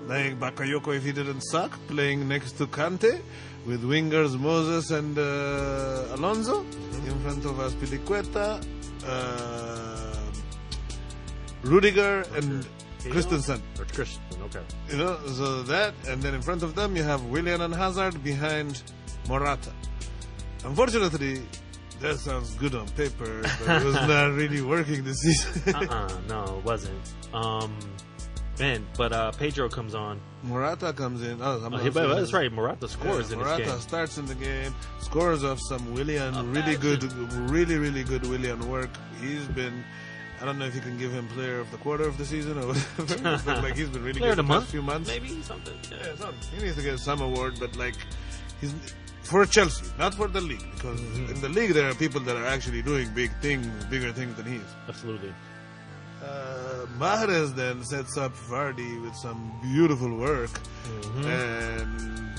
Like Bakayoko, if he didn't suck, playing next to Kante, with wingers Moses and Alonso, in front of Azpilicueta, Rudiger, and Christensen. Or Christensen, okay. You know, so that, and then in front of them you have Willian and Hazard behind Morata. Unfortunately, that sounds good on paper, but it was not really working this season. No, it wasn't. Man, but Pedro comes on. Morata comes in. That's right. Morata scores in this game. Morata starts in the game, scores off some Willian, really good Willian work. He's been, I don't know if you can give him player of the quarter of the season or whatever, but like he's been really player good of the the past few months. Maybe something. Yeah, something. He needs to get some award, but like he's for Chelsea, not for the league, because in the league there are people that are actually doing bigger things than he is. Absolutely. Mahrez then sets up Vardy with some beautiful work, and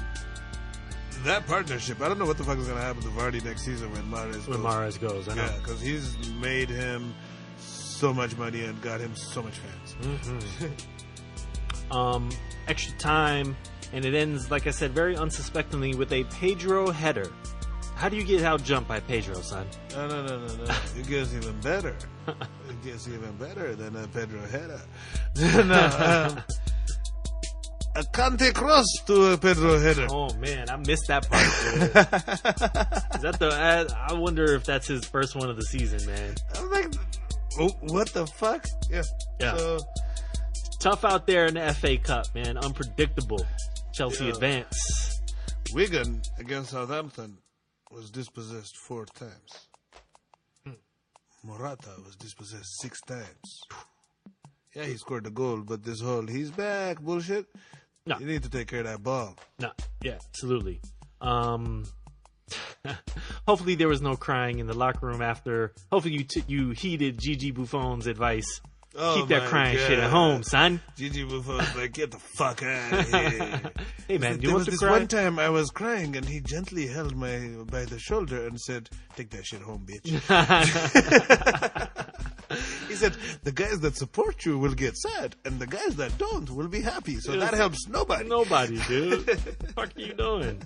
that partnership, I don't know what the fuck is going to happen to Vardy next season when Mahrez goes. I know. Yeah, because he's made him so much money and got him so much fans. Extra time, and it ends, like I said, very unsuspectingly with a Pedro header. How do you get out jumped by Pedro, son? No. It gets even better. It gets even better than a Pedro header. A Kante cross to a Pedro header. Oh man, I missed that part. Dude. Is that I wonder if that's his first one of the season, man. I'm like, what the fuck? Yeah. So, tough out there in the FA Cup, man. Unpredictable. Chelsea advance. Wigan against Southampton was dispossessed 4 times. Morata was dispossessed 6 times. Yeah, he scored the goal, but this whole he's back bullshit. No. You need to take care of that ball. No, yeah, absolutely. Hopefully there was no crying in the locker room after. Hopefully you heeded Gigi Buffon's advice. Keep that crying shit at home, son. Gigi Buffon's like, get the fuck out of here. Hey man, do you there want was to this cry? one time I was crying and he gently held me by the shoulder and said, take that shit home, bitch. He said, the guys that support you will get sad and the guys that don't will be happy. So that helps nobody. Nobody, dude. What the fuck are you doing?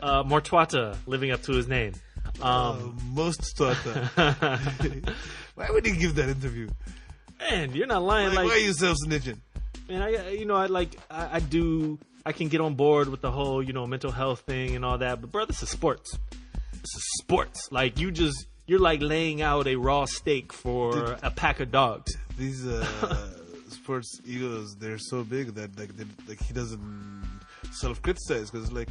Mortuata living up to his name. Most Tuata. Why would he give that interview? Man, you're not lying. Why are you self-snitching? Man, I can get on board with the whole, mental health thing and all that, but bro, this is sports. This is sports. Like you're like laying out a raw steak for a pack of dogs. These sports egos, they're so big that like he doesn't self-criticize because like.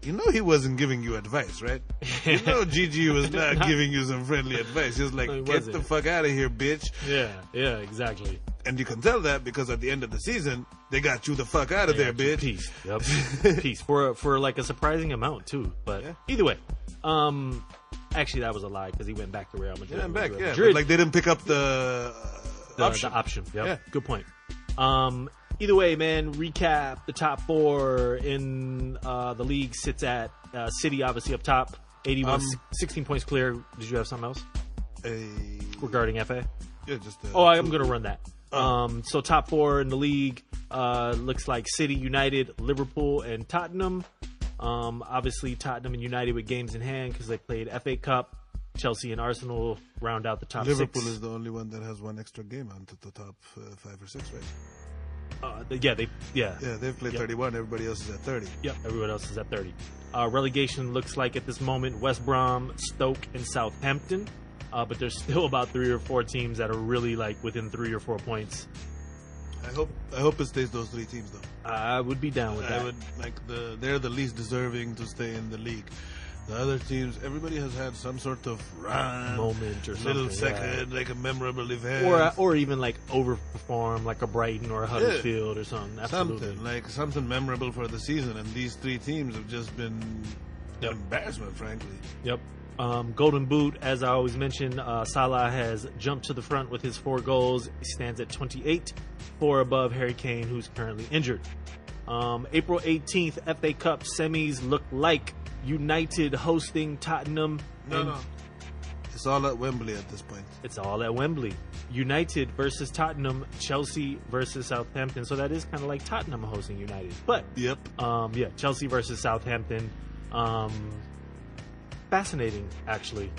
He wasn't giving you advice, right? Gigi was not giving you some friendly advice. He was like, get the fuck out of here, bitch. Yeah, exactly. And you can tell that because at the end of the season, they got you the fuck out of there, bitch. Peace. Yep. Peace. For like a surprising amount, too. But either way. Actually, that was a lie because he went back to Real Madrid. Yeah, back, yeah. But, like, they didn't pick up the option. The option, yep. Yeah. Good point. Either way, man, recap the top 4 in the league sits at City, obviously up top, 81, 16 points clear. Did you have something else regarding FA? Yeah, just. I'm going to run that. So top 4 in the league looks like City, United, Liverpool, and Tottenham. Obviously, Tottenham and United with games in hand because they played FA Cup. Chelsea and Arsenal round out the top 6. Liverpool is the only one that has one extra game onto the top 5 or 6, right? They've played 31. Everybody else is at 30. Yep, everyone else is at 30. Relegation looks like at this moment West Brom, Stoke, and Southampton. But there's still about 3 or 4 teams that are really like within 3 or 4 points. I hope it stays those 3 teams though. I would be down with that. I would they're the least deserving to stay in the league. The other teams, everybody has had some sort of run, moment or something, little second, like a memorable event, or even like overperform, like a Brighton or a Huddersfield or something. Absolutely. Something memorable for the season. And these 3 teams have just been an embarrassment, frankly. Yep. Golden Boot, as I always mention, Salah has jumped to the front with his 4 goals. He stands at 28, 4 above Harry Kane, who's currently injured. April 18th, FA Cup semis look like United hosting Tottenham. No. It's all at Wembley at this point. It's all at Wembley. United versus Tottenham, Chelsea versus Southampton. So that is kind of like Tottenham hosting United. But, Chelsea versus Southampton. Fascinating, actually.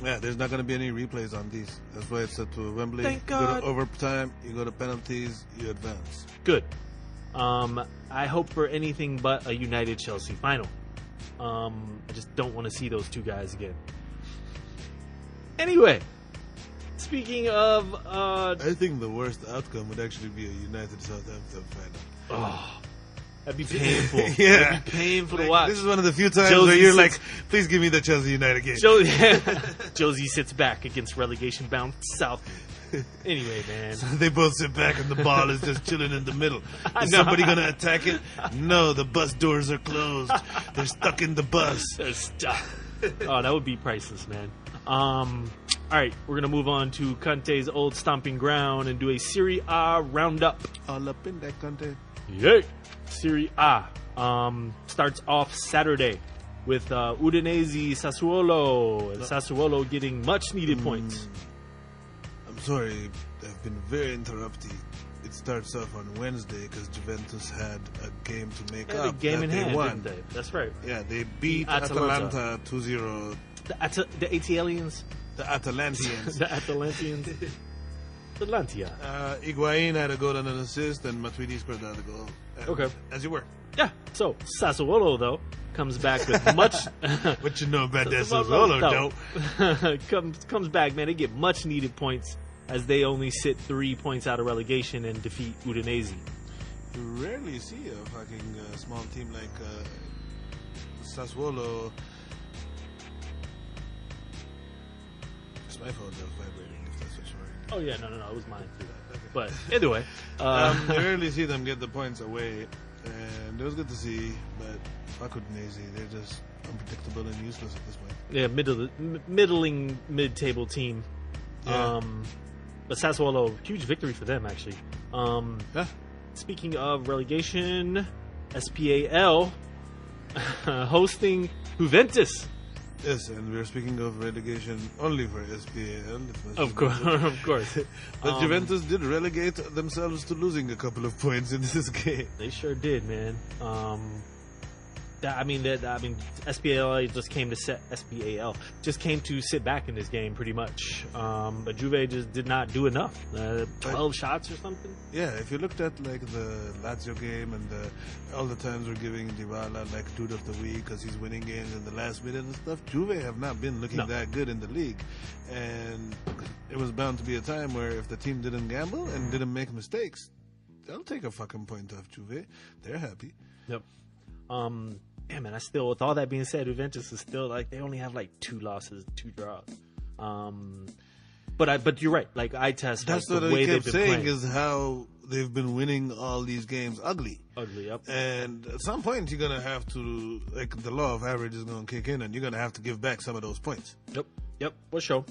Yeah, there's not going to be any replays on these. That's why it's set to Wembley. Thank You go God. to overtime, you go to penalties, you advance. Good. I hope for anything but a United Chelsea final. I just don't want to see those two guys again. Anyway, speaking of, I think the worst outcome would actually be a United Southampton final. oh, that'd be painful. Yeah. That'd be painful to Like, watch. this is one of the few times Josie where you're sits- like, please give me the Chelsea United game. Josie sits back against relegation-bound South. Anyway, man. They both sit back and the ball is just chilling in the middle. I Is know. somebody going to attack it? No, the bus doors are closed. They're stuck in the bus. They're stuck. Oh, that would be priceless, man. All right, we're going to move on to Conte's old stomping ground and do a Serie A roundup. All up in that content. Yay! Serie A starts off Saturday with Udinese Sassuolo. And Sassuolo getting much-needed points. I'm sorry, I've been very interrupty. It starts off on Wednesday because Juventus had a game to make They had up. a game that in they hand, won. didn't they? That's right. Yeah, they beat Atalanta. Atalanta 2-0. The Italians? The Atalantians. The Atalantians? Atalantia. Higuain had a goal and an assist, and Matuidi scored the other goal. Okay. As you were. Yeah, so Sassuolo, though, comes back with much... What you know about that Sassuolo, dope? comes back, man. They get much-needed points as they only sit 3 points out of relegation and defeat Udinese. You rarely see a fucking small team like Sassuolo. It's my phone that's vibrating, if that's what you're worried. Oh, yeah, no, it was mine, too. But, anyway. You rarely see them get the points away, and it was good to see, but fuck Udinese. They're just unpredictable and useless at this point. Yeah, middling mid-table team. Yeah. But Sassuolo, huge victory for them, actually. Yeah. Speaking of relegation, SPAL hosting Juventus. Yes, and we're speaking of relegation only for SPAL. Of course, of course. But Juventus did relegate themselves to losing a couple of points in this game. They sure did, man. SPAL just came to sit back in this game pretty much. But Juve just did not do enough. 12 shots or something. Yeah, if you looked at like the Lazio game and all the times we're giving Dybala like dude of the week because he's winning games in the last minute and stuff, Juve have not been looking that good in the league, and it was bound to be a time where if the team didn't gamble and didn't make mistakes, they'll take a fucking point off Juve. They're happy. Yep. Yeah, man. With all that being said, Juventus is still like they only have like 2 losses, 2 draws. But you're right. Like eye test. That's like, what the way I they've kept been saying playing. is how they've been winning all these games ugly. Ugly. Yep. And at some point, you're gonna have to, like, the law of average is gonna kick in, and you're gonna have to give back some of those points. Yep. For sure.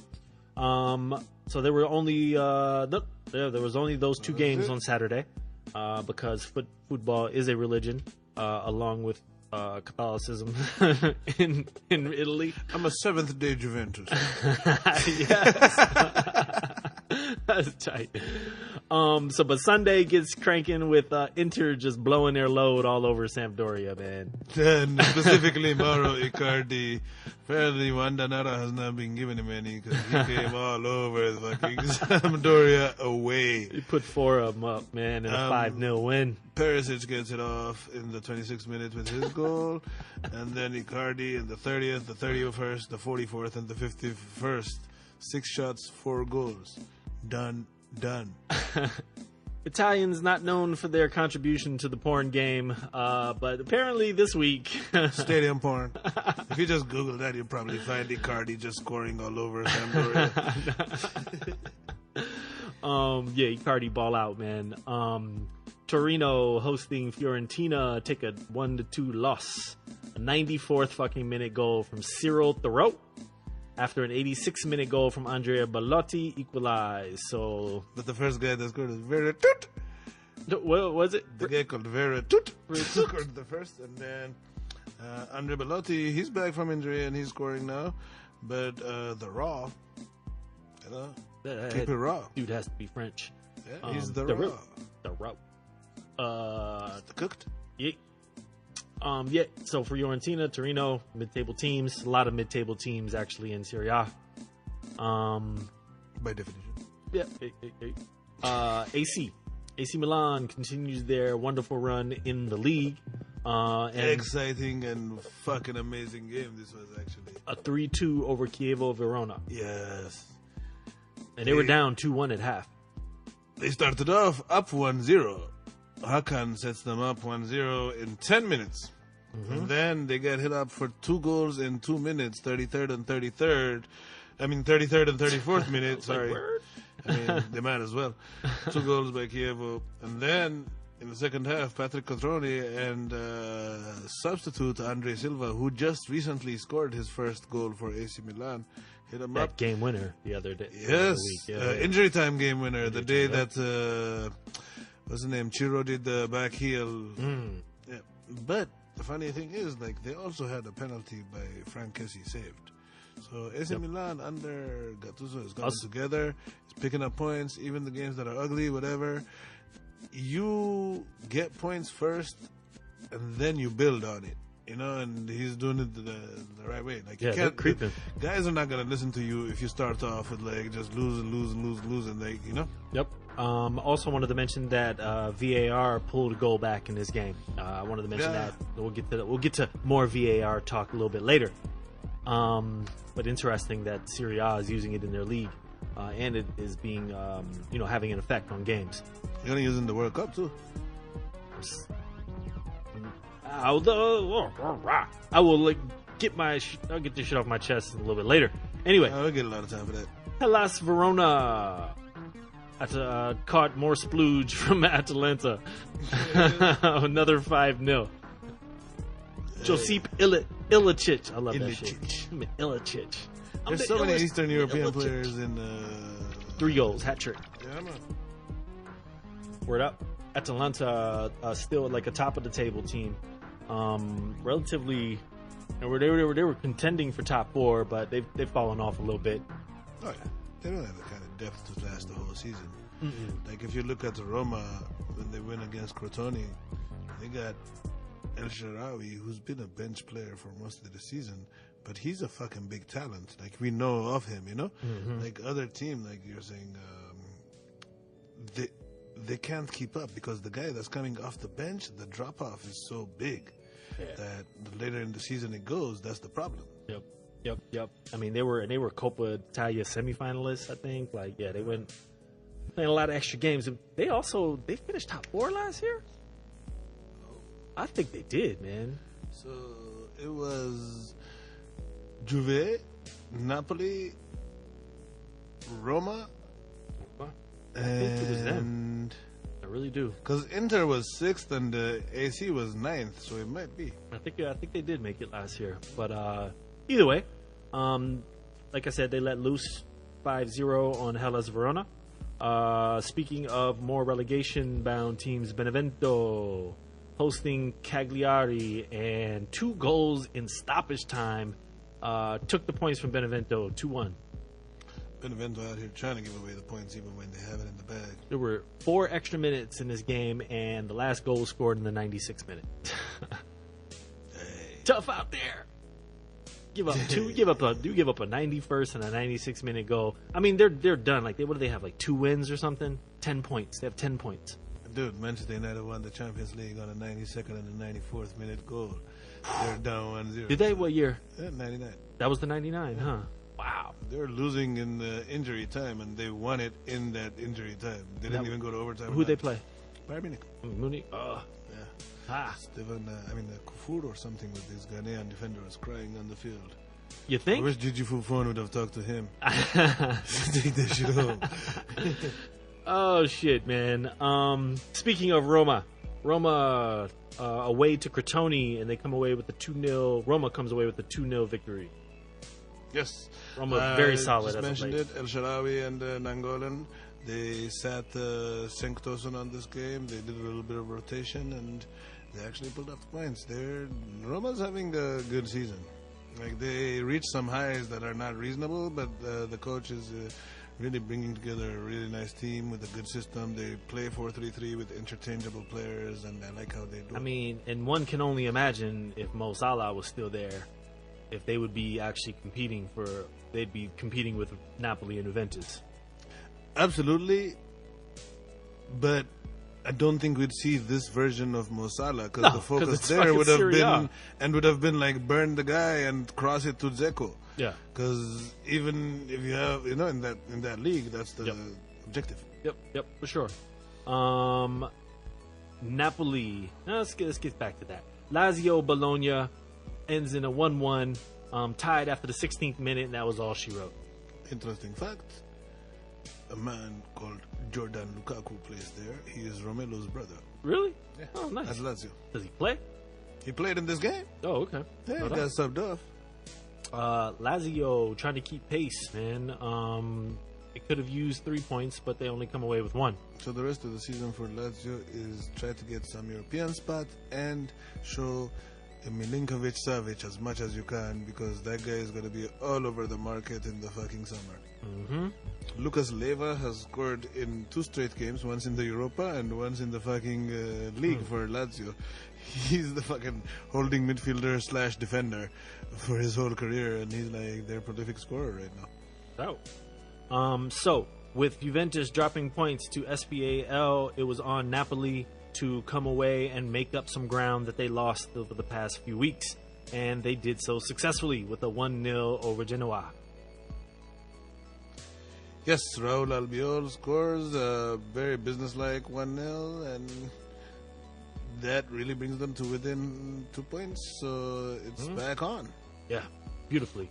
So there were only there was only those 2 games on Saturday, because football is a religion, along with Catholicism in Italy. I'm a Seventh-day Juventus. Yes. That's tight. But Sunday gets cranking with Inter just blowing their load all over Sampdoria, man. And specifically Mauro Icardi. Apparently Wanda Nara has not been giving him any because he came all over fucking Sampdoria away. He put 4 of them up, man, in a 5-0 win. Perisic gets it off in the 26th minute with his goal. And then Icardi in the 30th, the 31st, the 44th, and the 51st. 6 shots, 4 goals. Done. Italians not known for their contribution to the porn game, but apparently this week... Stadium porn. If you just Google that, you'll probably find Icardi just scoring all over Sampdoria. Icardi ball out, man. Torino hosting Fiorentina take a 1-2 loss. A 94th fucking minute goal from Cyril Thoreau. After an 86-minute goal from Andrea Bellotti equalized. So, But the first guy that scored was Vera Tut. what was it? The guy called Vera Tut scored the first, and then Andrea Bellotti, he's back from injury and he's scoring now. But the Raw, keep it raw. Dude has to be French. Yeah, he's the Raw. The Raw. The cooked. Yeah. So for Fiorentina, Torino, mid-table teams, a lot of mid-table teams actually in Serie A. By definition. Yeah. AC Milan continues their wonderful run in the league. And Exciting and fucking amazing game this was actually. a 3-2 over Chievo Verona. Yes. And they were down 2-1 at half. They started off up 1-0. Hakan sets them up 1-0 in 10 minutes. And then they get hit up for 2 goals in 2 minutes, 33rd and 34th minute, sorry. I mean, they might as well. 2 goals by Chievo. And then in the second half, Patrick Cotrone and substitute Andre Silva, who just recently scored his first goal for AC Milan, hit him That up. game winner the other day. Yes, the other week. injury time game winner. The day that, what's his name, Chiro did the back heel. Yeah. But the funny thing is, like, they also had a penalty by Frank Kessie saved. So AC Milan under Gattuso is coming together. It's picking up points, even the games that are ugly, whatever. You get points first, and then you build on it. You know, and he's doing it the right way. Like, you can't, creeping. Guys are not gonna listen to you if you start off with like just lose, and like, you know. Yep. Also wanted to mention that VAR pulled a goal back in this game. I wanted to mention that. We'll get to more VAR talk a little bit later. But interesting that Serie A is using it in their league, and it is being having an effect on games. You're gonna use it in the World Cup too. I will get I'll get this shit off my chest a little bit later. Anyway, I'll get a lot of time for that. Hellas Verona caught more splooge from Atalanta. Another 5-0. Josip Ilicic. I love that shit. I'm an Ilicic. There's so many Eastern European players in 3 goals, hat trick. Yeah, man. Word up. Atalanta still like a top of the table team. Relatively, they were contending for top 4, but they've fallen off a little bit. Oh yeah, they don't have the kind of depth to last the whole season. Like if you look at Roma when they win against Crotone, they got El Shaarawy, who's been a bench player for most of the season, but he's a fucking big talent. Like we know of him, you know. Like other team, like you're saying, they can't keep up because the guy that's coming off the bench, the drop off is so big that the later in the season it goes. That's the problem. Yep. I mean, they were Coppa Italia semifinalists, I think. Like, yeah, they went playing a lot of extra games. They finished top 4 last year. I think they did, man. So it was Juve, Napoli, Roma. I think it was them. I really do. Because Inter was 6th and AC was 9th, so it might be. I think they did make it last year. But either way, like I said, they let loose 5-0 on Hellas Verona. Speaking of more relegation-bound teams, Benevento hosting Cagliari, and 2 goals in stoppage time took the points from Benevento 2-1. Benevento out here trying to give away the points even when they have it in the bag. There were 4 extra minutes in this game, and the last goal was scored in the 96th minute. Hey. Tough out there. Give up a 91st and a 96th minute goal. I mean, they're done. Like, what do they have? Like 2 wins or something? 10 points. They have 10 points. Dude, Manchester United won the Champions League on a 92nd and a 94th minute goal. They're down 1-0. Did they? What year? 99. That was the 99, huh? Wow. They're losing in the injury time, and they won it in that injury time. They didn't even go to overtime. Who they play? Bayern Munich. Munich. Yeah. Kufur or something with this Ghanaian defender was crying on the field. You think? I wish Gigi Buffon would have talked to him. Take that shit home. Oh shit, man. Speaking of Roma away to Crotone, and they come away with the 2-0. Roma comes away with the 2-0 victory. Yes. Roma very solid. Just mentioned it. El Shaarawy and Nangolan. They sat Senktosen on this game. They did a little bit of rotation, and they actually pulled up the points. Roma's having a good season. Like, they reached some highs that are not reasonable, but the coach is really bringing together a really nice team with a good system. They play 4-3-3 with interchangeable players, and I like how they do it. I mean, and one can only imagine if Mo Salah was still there. if they would be actually they'd be competing with Napoli and Juventus. Absolutely, but I don't think we'd see this version of Mo Salah because the focus there would have been like burn the guy and cross it to Dzeko. Yeah, because even if you have in that league, that's the objective. Yep, for sure. Napoli. Let's get back to that. Lazio Bologna ends in a 1-1, tied after the 16th minute, and that was all she wrote. Interesting fact: a man called Jordan Lukaku plays there. He is Romelo's brother. Really? Yeah. Oh, nice. At Lazio. Does he play? He played in this game. Oh, okay. Yeah, he got subbed off. Lazio trying to keep pace, man. It could have used 3 points, but they only come away with 1. So the rest of the season for Lazio is try to get some European spot and show Milinkovic-Savic as much as you can, because that guy is going to be all over the market in the fucking summer. Mm-hmm. Lucas Leiva has scored in 2 straight games, once in the Europa and once in the fucking league for Lazio. He's the fucking holding midfielder / defender for his whole career, and he's like their prolific scorer right now. So, with Juventus dropping points to SPAL, it was on Napoli to come away and make up some ground that they lost over the past few weeks. And they did so successfully with a 1-0 over Genoa. Yes, Raul Albiol scores a very businesslike 1-0, and that really brings them to within 2 points. So it's back on. Yeah, beautifully.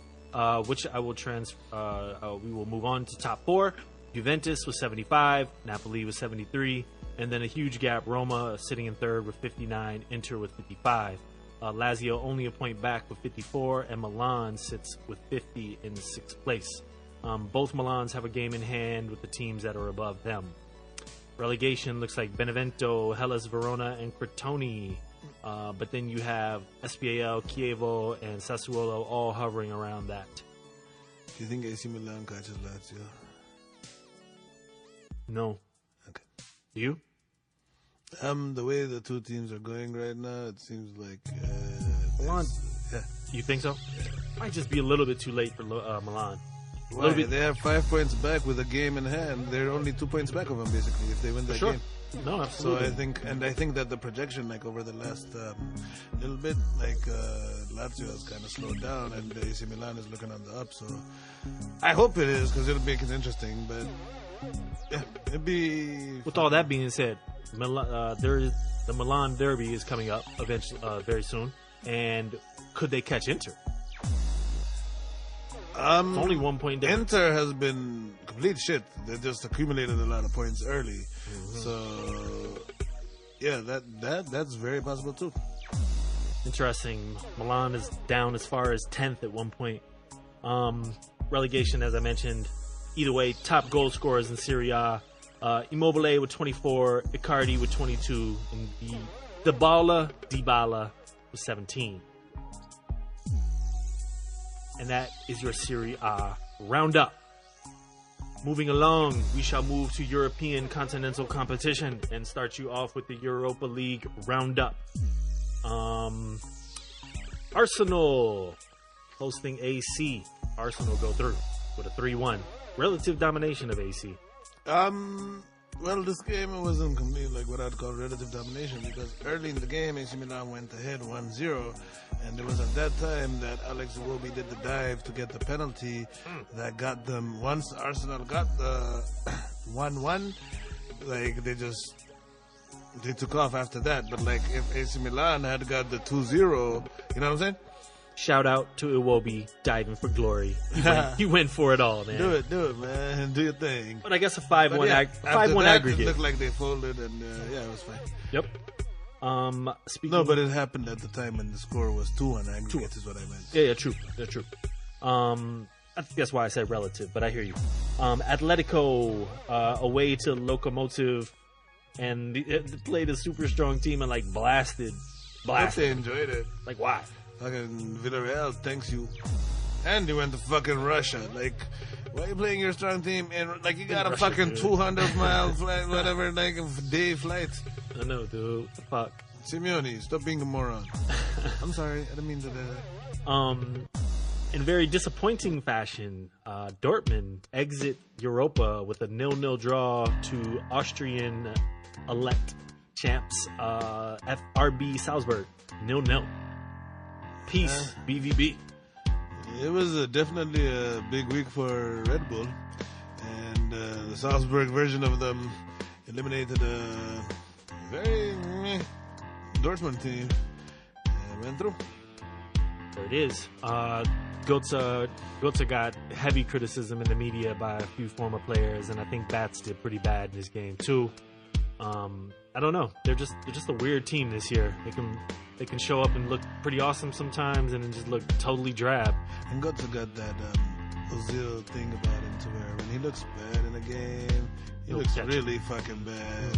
Which I will we will move on to top 4. Juventus was 75, Napoli was 73, and then a huge gap. Roma sitting in 3rd with 59, Inter with 55. Lazio only a point back with 54, and Milan sits with 50 in 6th place. Both Milans have a game in hand with the teams that are above them. Relegation looks like Benevento, Hellas Verona, and Crotone. But then you have SPAL, Chievo, and Sassuolo all hovering around that. Do you think AC Milan catches Lazio? No. Okay. Do you? The way the two teams are going right now, it seems like Milan. Yeah. You think so? Might just be a little bit too late for Milan. Why? They have 5 points back with a game in hand. They're only 2 points back of them, basically, if they win that game. No, absolutely. So I think that the projection, like over the last little bit, like Lazio has kind of slowed down, and AC Milan is looking on the up. So I hope it is, because it'll make it interesting. But yeah, it'd be. With all that being said, the Milan Derby is coming up eventually, very soon, and could they catch Inter? It's only 1 point difference. Inter has been complete shit. They just accumulated a lot of points early. Mm-hmm. So, yeah, that's very possible too. Interesting. Milan is down as far as 10th at 1 point. Relegation, as I mentioned. Either way, top goal scorers in Serie A. Immobile with 24, Icardi with 22, and Dybala with 17. And that is your Serie A roundup. Moving along, we shall move to European continental competition and start you off with the Europa League roundup. Arsenal hosting AC. Arsenal go through with a 3-1. Relative domination of AC. Well, this game wasn't complete, like what I'd call relative domination, because early in the game, AC Milan went ahead 1-0, and it was at that time that Alex Iwobi did the dive to get the penalty that got them. Once Arsenal got the 1-1, like they took off after that. But like if AC Milan had got the 2-0, you know what I'm saying? Shout out to Iwobi diving for glory. He went for it all, man. Do it, man. Do your thing. But I guess a 5-1 aggregate. It looked like they folded, and yeah, it was fine. Yep. No, but it happened at the time when the score was 2-1 aggregate, is what I meant. Yeah, true. That's true. I think that's why I said relative, but I hear you. Atletico away to Lokomotiv, and they played a super strong team and like blasted. I hope they enjoyed it. Like, why? Fucking Villareal thanks you. And you went to fucking Russia. Like, why are you playing your strong team in, like, you got a Russia, fucking 200-mile flight, whatever, like a day flight. I know, dude. What the fuck? Simeone, stop being a moron. I'm sorry, I didn't mean to do that. In very disappointing fashion, Dortmund exit Europa with a 0-0 draw to Austrian elect champs RB Salzburg. 0-0. Peace, BVB. It was definitely a big week for Red Bull, and the Salzburg version of them eliminated a very Dortmund team and went through. There it is. Götze got heavy criticism in the media by a few former players, and I think Bats did pretty bad in this game too. I don't know. They're just a weird team this year. They can show up and look pretty awesome sometimes, and then just look totally drab. And Götze got that Ozil thing about him to where when he looks bad in a game, he looks really fucking bad.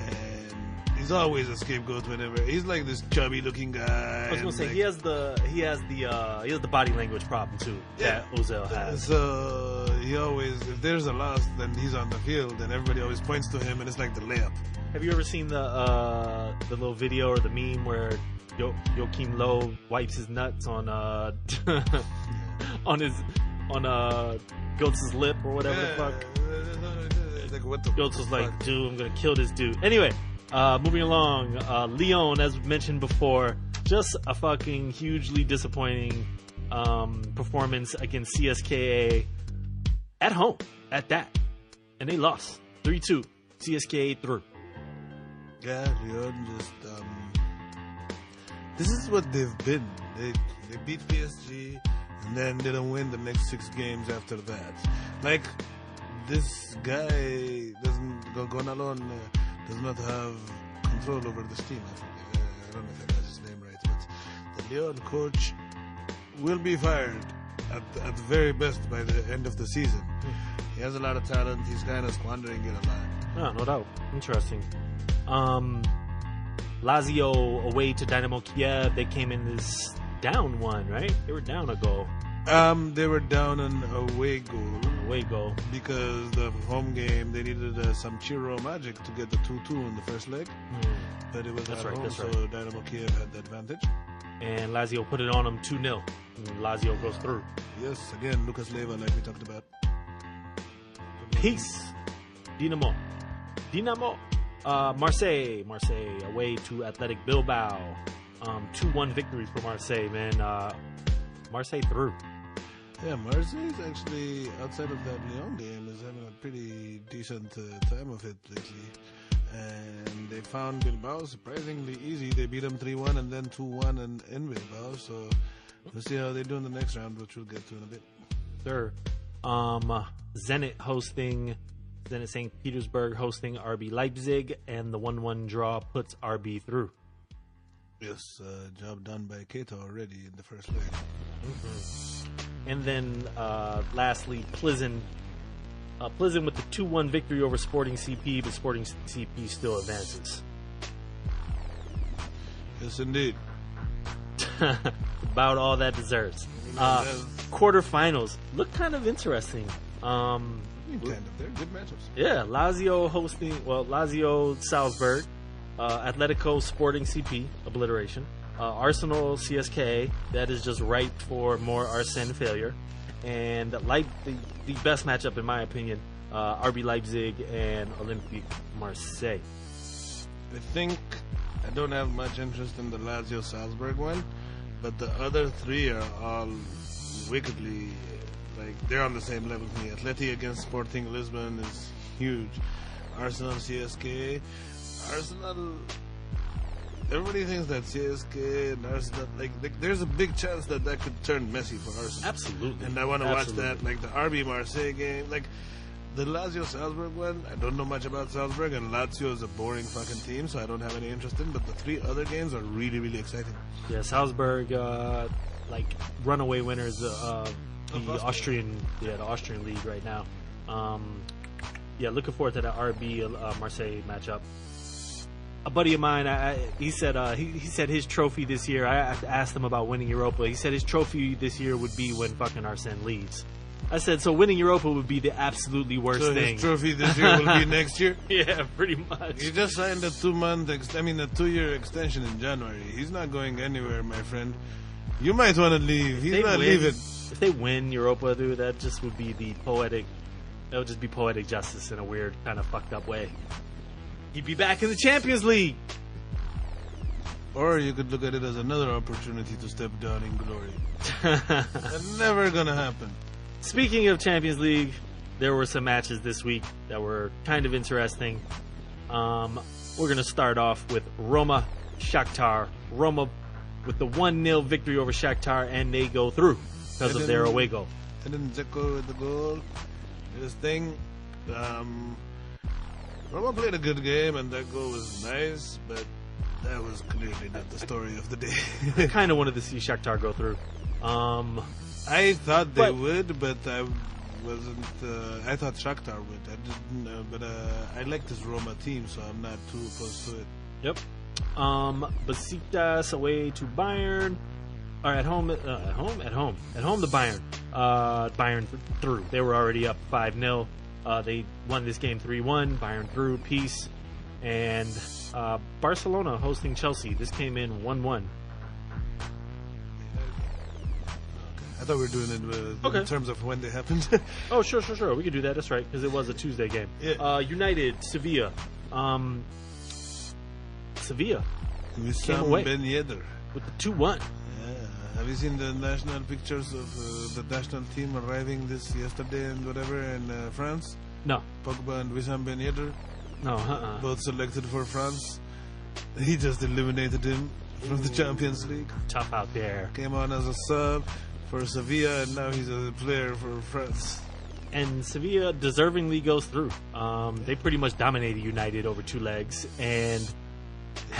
And he's always a scapegoat whenever. He's like this chubby looking guy. I was gonna say he has the body language problem too that Ozil has. So he always, if there's a loss, then he's on the field, and everybody always points to him, and it's like the layup. Have you ever seen the little video or the meme where Joachim Low wipes his nuts on on Götze's lip or whatever the fuck? Like, what the Götze's like, dude, I'm gonna kill this dude. Anyway, moving along, Lyon, as mentioned before, just a fucking hugely disappointing performance against CSKA at home, at that. And they lost 3-2. CSKA through. Yeah, Lyon just... this is what they've been. They beat PSG and then didn't win the next 6 games after that. Like, this guy Gonalon does not have control over this team. I don't know if I got his name right, but the Lyon coach will be fired at the very best by the end of the season. He has a lot of talent. He's kind of squandering it a lot. Oh, no doubt. Interesting. Lazio away to Dynamo Kiev. They came in this down one, right? They were down a goal. They were down an away goal. Because the home game, they needed some Chiro magic to get the 2-2 in the first leg. But it was at home, so Dynamo Kiev had the advantage. And Lazio put it on them 2-0. And Lazio goes through. Yes, again, Lucas Leiva, like we talked about. Peace. Dinamo. Marseille away to Athletic Bilbao. 2-1 victory for Marseille, man. Marseille through. Yeah, Marseille's actually, outside of that Lyon game, is having a pretty decent time of it lately. And they found Bilbao surprisingly easy. They beat them 3-1 and then 2-1 in Bilbao. So we'll see how they do in the next round, which we'll get to in a bit. Sure. Zenit St. Petersburg hosting RB Leipzig, and the 1-1 draw puts RB through. Yes, job done by Keita already in the first leg. And then lastly, Plzen with the 2-1 victory over Sporting CP, but Sporting CP still advances. Yes, indeed. About all that deserves. Quarterfinals look kind of interesting. They're good matchups. Yeah, Lazio Salzburg, Atletico Sporting CP, obliteration. Arsenal CSKA, that is just ripe for more Arsene failure. And like the best matchup in my opinion, RB Leipzig and Olympique Marseille. I think I don't have much interest in the Lazio Salzburg one, but the other 3 are all wickedly, like, they're on the same level with me. Atleti against Sporting Lisbon is huge. Arsenal CSKA. Arsenal, everybody thinks that CSK and Arsenal, like there's a big chance that could turn messy for Arsenal. Absolutely. And I want to watch that, like the RB Marseille game. Like the Lazio Salzburg one, I don't know much about Salzburg, and Lazio is a boring fucking team, so I don't have any interest in. But the 3 other games are really, really exciting. Yeah, Salzburg, like runaway winners of the Austrian league right now. Yeah, looking forward to that RB Marseille matchup. A buddy of mine, he said his trophy this year. I asked him about winning Europa. He said his trophy this year would be when fucking Arsene leaves. I said, so winning Europa would be the absolutely worst thing. His trophy this year will be next year? Yeah, pretty much. He just signed a 2-year extension in January. He's not going anywhere, my friend. You might want to leave. He's not leaving. If they win Europa, dude, that just would be the poetic. That would just be poetic justice in a weird, kind of fucked up way. He'd be back in the Champions League. Or you could look at it as another opportunity to step down in glory. That's never gonna happen. Speaking of Champions League, there were some matches this week that were kind of interesting. We're gonna start off with Roma Shakhtar. Roma with the 1-0 victory over Shakhtar, and they go through because of their away goal. And then Dzeko with the goal. This thing. Roma played a good game, and that goal was nice, but that was clearly not the story of the day. I kind of wanted to see Shakhtar go through. I thought they would, but I wasn't. I thought Shakhtar would. I didn't, but I like this Roma team, so I'm not too opposed to it. Yep. Besiktas away to Bayern. Or at home to Bayern. Bayern through. They were already up 5-0. They won this game 3-1. Bayern through. Peace. And Barcelona hosting Chelsea. This came in 1-1. I thought we were doing it in terms of when they happened. Oh, sure. We could do that. That's right, because it was a Tuesday game. Yeah. United, Sevilla. Sevilla came away with the 2-1. Have you seen the national pictures of the national team arriving yesterday and whatever in France? No. Pogba and Wissam Ben Yedder. No, both selected for France. He just eliminated him from the Champions League. Tough out there. Came on as a sub for Sevilla, and now he's a player for France. And Sevilla deservingly goes through. They pretty much dominated United over 2 legs and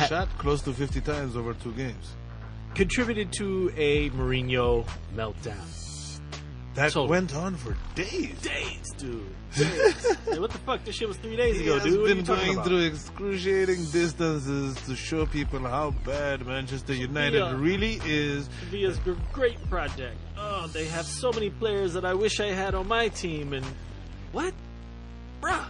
shot close to 50 times over 2 games. Contributed to a Mourinho meltdown. That went on for days. Days, dude. Days. Hey, what the fuck? This shit was 3 days ago, dude. He's been going through excruciating distances to show people how bad Manchester United really is. Sevilla's a great project. Oh, they have so many players that I wish I had on my team. And what? Bruh.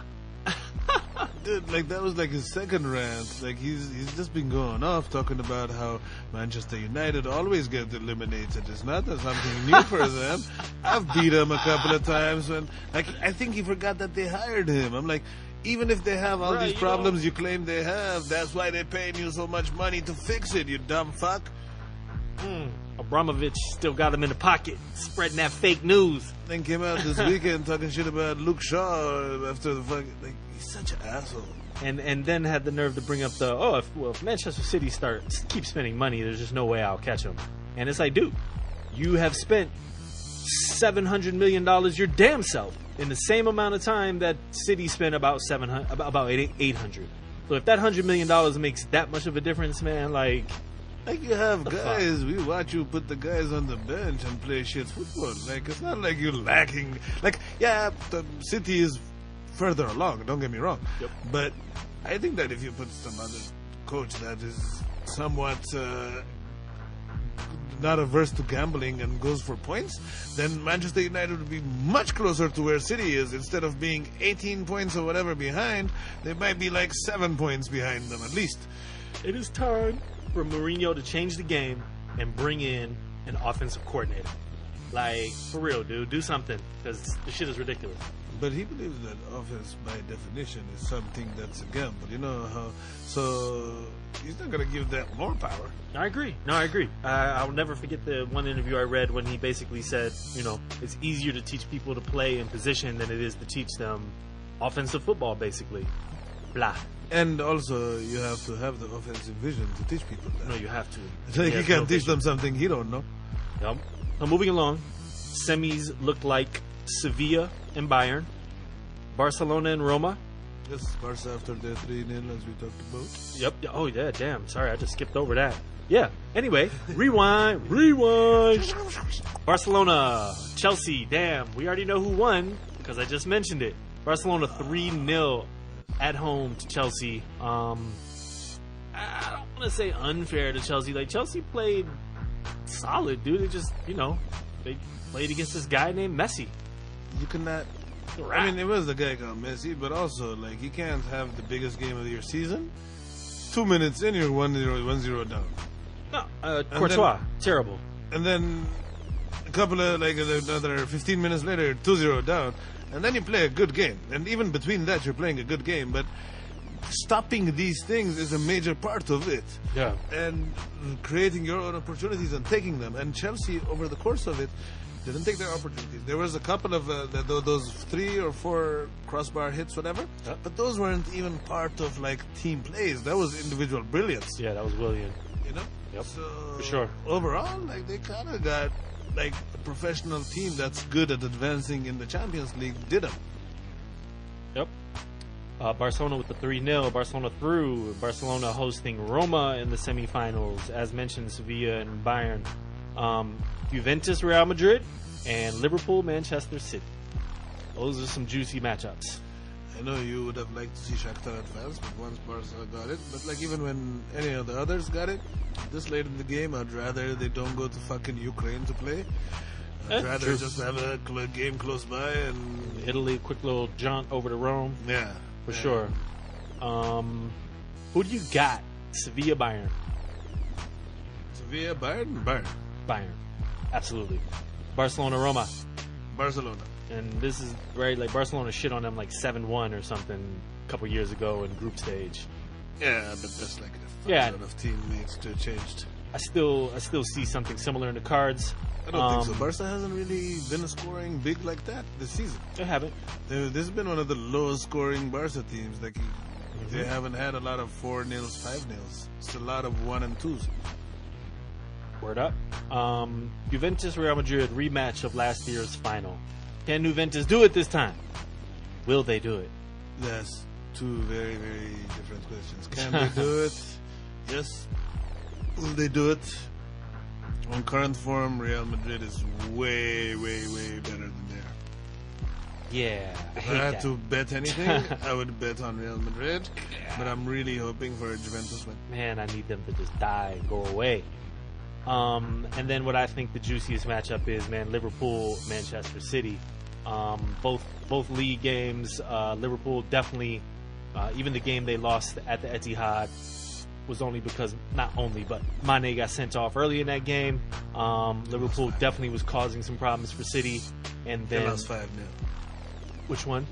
Dude, like that was like his second rant. Like he's just been going off talking about how Manchester United always get eliminated. It's not something new for them. I've beat them a couple of times when like I think he forgot that they hired him. I'm like, even if they have all these problems you claim they have, that's why they're paying you so much money to fix it, you dumb fuck. Abramovich still got him in the pocket, spreading that fake news. Then came out this weekend talking shit about Luke Shaw after the fucking he's such an asshole. And then had the nerve to bring up if Manchester City keep spending money, there's just no way I'll catch them. And it's like, dude, you have spent $700 million your damn self in the same amount of time that City spent about 800. So if that $100 million makes that much of a difference, man, like you have guys, we watch you put the guys on the bench and play shit football. Like, it's not like you're lacking. Like, yeah, the City is further along, don't get me wrong. Yep. But I think that if you put some other coach that is somewhat not averse to gambling and goes for points, then Manchester United would be much closer to where City is. Instead of being 18 points or whatever behind, they might be like 7 points behind them at least. It is time for Mourinho to change the game and bring in an offensive coordinator. Like, for real, dude, do something, because the shit is ridiculous. But he believes that offense, by definition, is something that's a gamble. You know how? So he's not going to give that more power. I agree. I'll never forget the one interview I read when he basically said, it's easier to teach people to play in position than it is to teach them offensive football, basically. Blah. And also, you have to have the offensive vision to teach people that. No, you have to. So you can't teach them something he don't know. Yep. So moving along, semis looked like Sevilla and Bayern, Barcelona and Roma. Yes, Barca after the 3-0 as we talked about. Yep. Oh, yeah, damn. Sorry, I just skipped over that. Yeah. Anyway, rewind. Barcelona, Chelsea. Damn, we already know who won because I just mentioned it. Barcelona 3-0 at home to Chelsea. I don't want to say unfair to Chelsea. Like, Chelsea played solid, dude. They just, they played against this guy named Messi. You cannot. I mean, it was the guy called Messi, but also, like, you can't have the biggest game of your season. 2 minutes in, you're 1-0 down. No, Courtois, terrible. and then a couple of another 15 minutes later, 2-0 down, and then you play a good game. And even between that, you're playing a good game. But stopping these things is a major part of it. Yeah. And creating your own opportunities and taking them. And Chelsea, over the course of it, didn't take their opportunities. There was a couple of those 3 or 4 crossbar hits, whatever. Yep. But those weren't even part of team plays. That was individual brilliance. Yeah, that was Willian. You know. Yep. So For sure. Overall, they kind of got a professional team that's good at advancing in the Champions League. Did them. Yep. Barcelona with the 3-0. Barcelona through. Barcelona hosting Roma in the semifinals. As mentioned, Sevilla and Bayern. Juventus, Real Madrid, and Liverpool, Manchester City. Those are some juicy matchups. I know you would have liked to see Shakhtar advance, but once Barca got it. But even when any of the others got it, this late in the game, I'd rather they don't go to fucking Ukraine to play. I'd rather just have a game close by and Italy, quick little jaunt over to Rome. Yeah, for sure. Who do you got? Sevilla, Bayern. Sevilla, Bayern. Bayern, absolutely. Barcelona, Roma. Barcelona. And this is right, Barcelona shit on them 7-1 or something a couple years ago in group stage. Yeah, but that's a lot of teammates to changed. I still see something similar in the cards. I don't think so. Barca hasn't really been scoring big like that this season. They haven't. This has been one of the lowest scoring Barca teams. They haven't had a lot of 4-0s, 5-0s. It's a lot of 1 and 2s. Word up. Juventus, Real Madrid rematch of last year's final. Can Juventus do it this time? Will they do it? That's 2 very, very different questions. Can they do it? Yes. Will they do it? On current form, Real Madrid is way, way, way better than they are. Yeah, If I had to bet anything, I would bet on Real Madrid. Yeah. But I'm really hoping for a Juventus win. Man, I need them to just die and go away. And then what I think the juiciest matchup is, Liverpool, Manchester City. Both league games. Liverpool definitely, even the game they lost at the Etihad was only because, not only, but Mane got sent off early in that game. Liverpool definitely was causing some problems for City. And then they lost 5-0. Which one?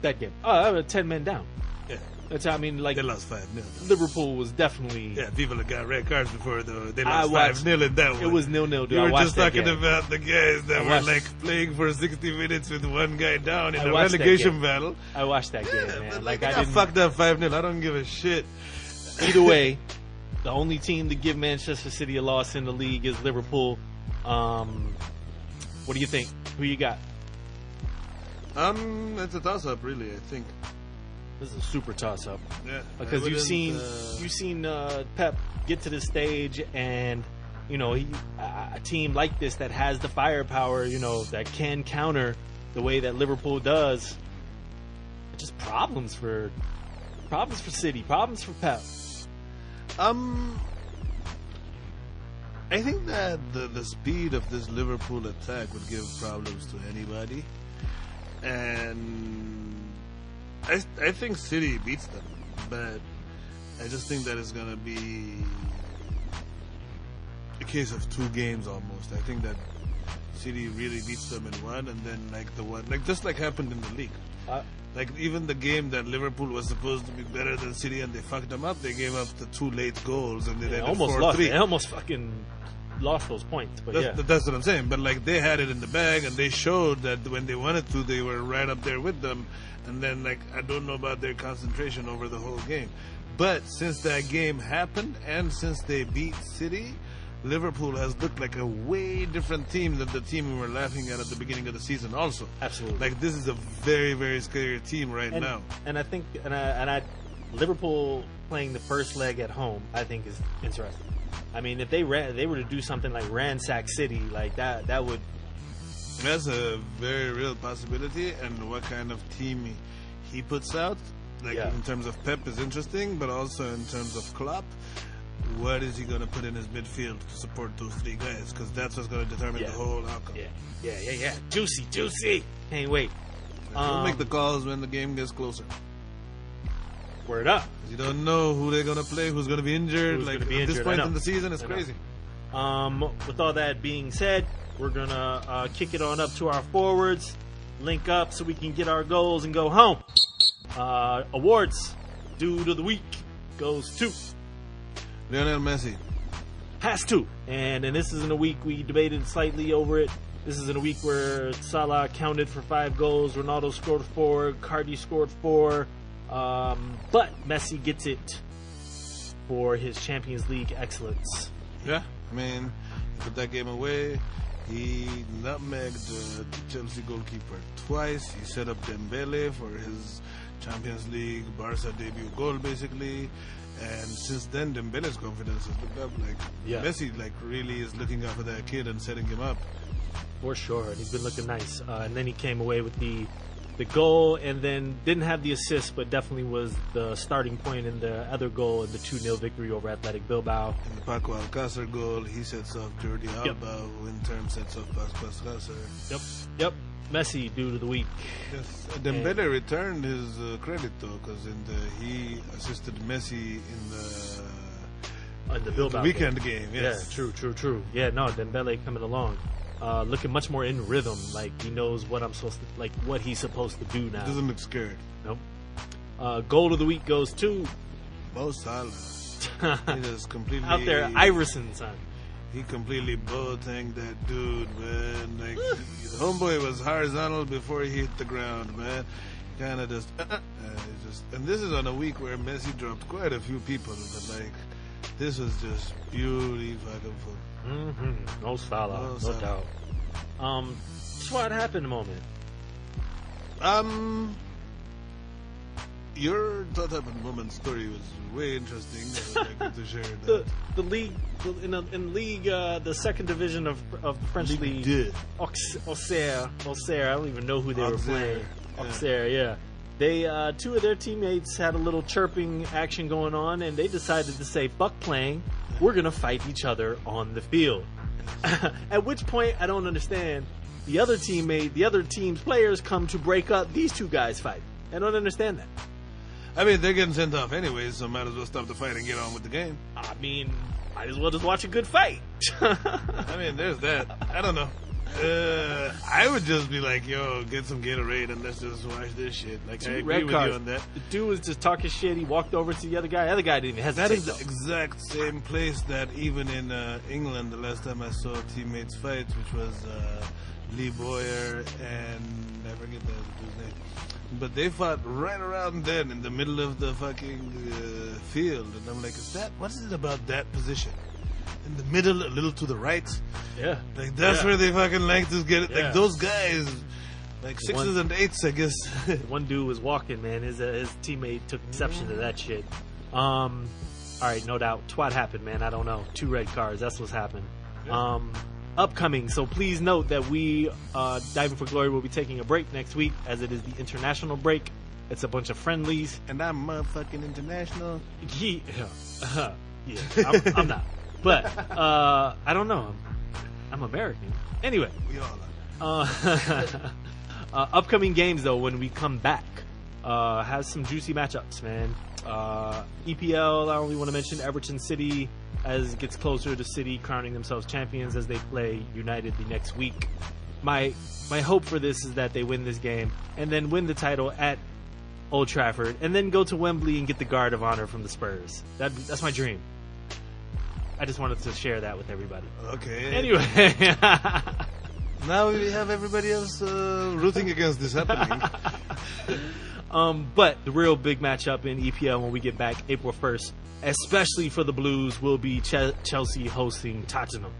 That game. Oh, 10 men down. Yeah. They lost 5-0. Liverpool was definitely. Yeah, people got red cards before they lost 5-0 in that one. It was 0-0, dude. You were just talking about the guys that were playing for 60 minutes with one guy down in a relegation battle. I watched that game, man. But I got fucked up 5-0. I don't give a shit. Either way, the only team to give Manchester City a loss in the league is Liverpool. What do you think? Who you got? It's a toss-up, really. I think this is a super toss-up. Yeah, because you've seen Pep get to the stage, and a team like this that has the firepower, that can counter the way that Liverpool does. Just problems for City, problems for Pep. I think that the speed of this Liverpool attack would give problems to anybody. And I think City beats them, but I just think that it's going to be a case of 2 games almost. I think that City really beats them in one, and then just happened in the league. Even the game that Liverpool was supposed to be better than City and they fucked them up, they gave up the 2 late goals and they almost 4-3. lost. They almost fucking lost those points. But that's what I'm saying. But they had it in the bag, and they showed that when they wanted to, they were right up there with them. And then I don't know about their concentration over the whole game. But since that game happened and since they beat City, Liverpool has looked like a way different team than the team we were laughing at the beginning of the season also. Absolutely. This is a very, very scary team now. And I think Liverpool playing the first leg at home, I think is interesting. I mean, if they were to do something like ransack City, that would. That's a very real possibility, and what kind of team he puts out, in terms of Pep is interesting, but also in terms of Klopp, what is he going to put in his midfield to support those 3 guys? Because that's what's going to determine the whole outcome. Yeah. Juicy. Can't wait. He'll make the calls when the game gets closer. Word up. You don't know who they're going to play, who's going to be injured. At this point in the season, it's crazy. With all that being said, we're going to kick it on up to our forwards, link up so we can get our goals and go home. Awards, dude of the week, goes to Lionel Messi. Has to. And this is in a week we debated slightly over it. This is in a week where Salah counted for 5 goals, Ronaldo scored 4, Cardi scored 4, but Messi gets it for his Champions League excellence. Yeah, I mean, he put that game away. He nutmegged the Chelsea goalkeeper twice. He set up Dembele for his Champions League Barca debut goal, basically. And since then, Dembele's confidence has looked up. Messi, really is looking out for that kid and setting him up. For sure, he's been looking nice. And then he came away with the goal, and then didn't have the assist, but definitely was the starting point in the other goal in the 2-0 victory over Athletic Bilbao. In the Paco Alcácer goal, he sets off Jordi Alba, who in turn sets off Paco Alcácer. Yep. Messi, dude of the week. Yes, Dembele returned his credit though, because he assisted Messi in the Bilbao weekend game. Yes. Yeah, true. Yeah, no, Dembele coming along, looking much more in rhythm. Like he knows what what he's supposed to do now. Doesn't look scared. Nope. Goal of the week goes to Mo Salah. He just completely out there, Iverson, son. He completely bow-tanked that dude, man. The homeboy was horizontal before he hit the ground, man. Kind of just, and this is on a week where Messi dropped quite a few people, but this was just beauty fucking full. No Salah, no doubt. Just what happened moment. Your thought happened moment story was way interesting. I'd like to share that. The league in league, the second division of the French league, Auxerre. I don't even know who they were playing. Auxerre, yeah. They 2 of their teammates had a little chirping action going on, and they decided to say, "Fuck playing, we're gonna fight each other on the field." At which point, I don't understand. The other team's players come to break up these 2 guys' fight. I don't understand that. I mean, they're getting sent off anyways, so might as well stop the fight and get on with the game. I mean, might as well just watch a good fight. I mean, there's that. I don't know. I would just be like, yo, get some Gatorade and let's just watch this shit. I agree with you on that. The dude was just talking shit. He walked over to the other guy. The other guy didn't even hesitate. That is the exact same place that even in England, the last time I saw teammates fight, which was Lee Boyer and I forget the dude's name. But they fought right around then in the middle of the fucking field. And I'm like, what is it about that position? In the middle, a little to the right? Yeah. That's where they fucking like to get it. Yeah. Those guys, 6s and 8s, I guess. One dude was walking, man. His teammate took exception to that shit. All right, no doubt. What happened, man? I don't know. 2 red cards. That's what's happened. Yeah. Upcoming, so please note that we Diving for Glory will be taking a break next week, as it is the international break. It's a bunch of friendlies, and I'm motherfucking international. Yeah, I'm not, but I don't know. I'm American. Anyway, we all are. Upcoming games though, when we come back, has some juicy matchups, man. EPL, I only want to mention Everton City, as it gets closer to City crowning themselves champions as they play United the next week. My hope for this is that they win this game and then win the title at Old Trafford and then go to Wembley and get the Guard of Honor from the Spurs. That's my dream. I just wanted to share that with everybody. Okay. Anyway. Now we have everybody else rooting against this happening. But the real big matchup in EPL when we get back April 1st, especially for the Blues, will be Chelsea hosting Tottenham.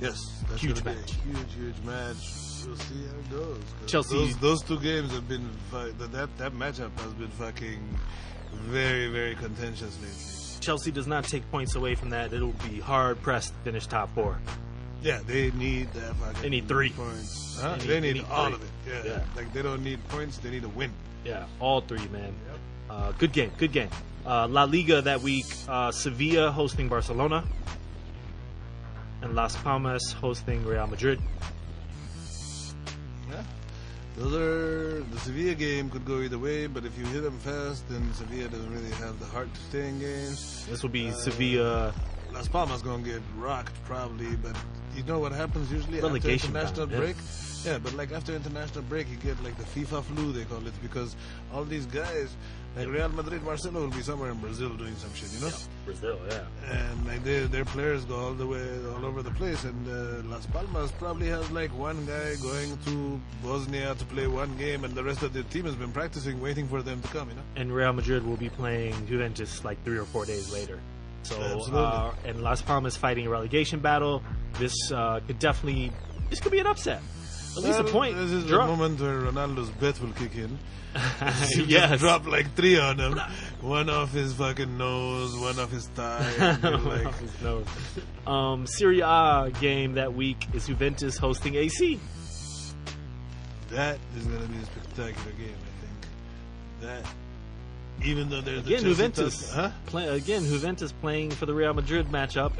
Yes, that's huge match. Huge match. We'll see how it goes. Chelsea. Those 2 games have been that matchup has been fucking very, very contentious lately. Chelsea does not take points away from that. It'll be hard pressed to finish top 4. Yeah, they need that fucking. They need 3 points. Huh? They need all 3. of it. Yeah. They don't need points. They need a win. Yeah, all 3, man. Yep. Good game. La Liga that week, Sevilla hosting Barcelona, and Las Palmas hosting Real Madrid. Yeah, the Sevilla game could go either way, but if you hit them fast, then Sevilla doesn't really have the heart to stay in games. This will be Sevilla Las Palmas gonna get rocked probably, but you know what happens usually Relegation after international bound, break? Yeah, but like after international break, you get like the FIFA flu, they call it, because all these guys, like Real Madrid, Marcelo will be somewhere in Brazil doing some shit, you know? Brazil, yeah. And like their players go all over the place, and Las Palmas probably has like one guy going to Bosnia to play one game, and the rest of the team has been practicing, waiting for them to come, you know? And Real Madrid will be playing Juventus like 3 or 4 days later. So, and Las Palmas fighting a relegation battle. This could be an upset. At least a point. This is draw. the moment where Ronaldo's bet will kick in. You Yes. just drop like 3 on him. One off his fucking nose, one off his thigh. And you're like, Off his nose. Serie A game that week is Juventus hosting AC. that is going to be a spectacular game, I think. That, even though there's Again, the Juventus. Juventus playing for the Real Madrid matchup.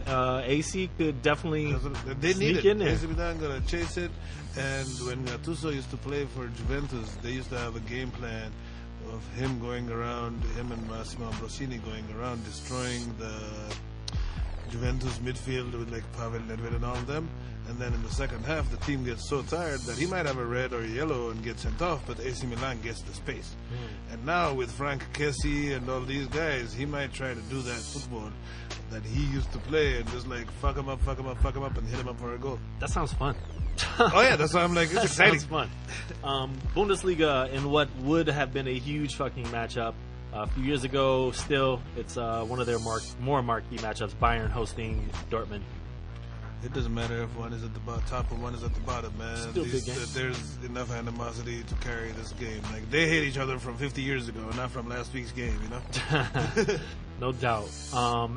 AC could definitely they need sneak it. in there. AC Milan going to chase it. And when Gattuso used to play for Juventus, they used to have a game plan of him going around, him and Massimo Ambrosini going around destroying the Juventus midfield with like Pavel Nedved and all of them. And then in the second half, the team gets so tired that he might have a red or a yellow and get sent off, but AC Milan gets the space. And now with Frank Kessie and all these guys, he might try to do that football that he used to play and just like fuck him up, and hit him up for a goal. That sounds fun. Oh yeah, that's why I'm like, it's That exciting. sounds fun. Bundesliga in what would have been a huge fucking matchup a few years ago. Still, it's one of their more marquee matchups. Bayern hosting Dortmund. It doesn't matter if one is at the top or one is at the bottom, man. Still big game. There's enough animosity to carry this game. Like they hate each other from 50 years ago, not from last week's game, you know? No doubt.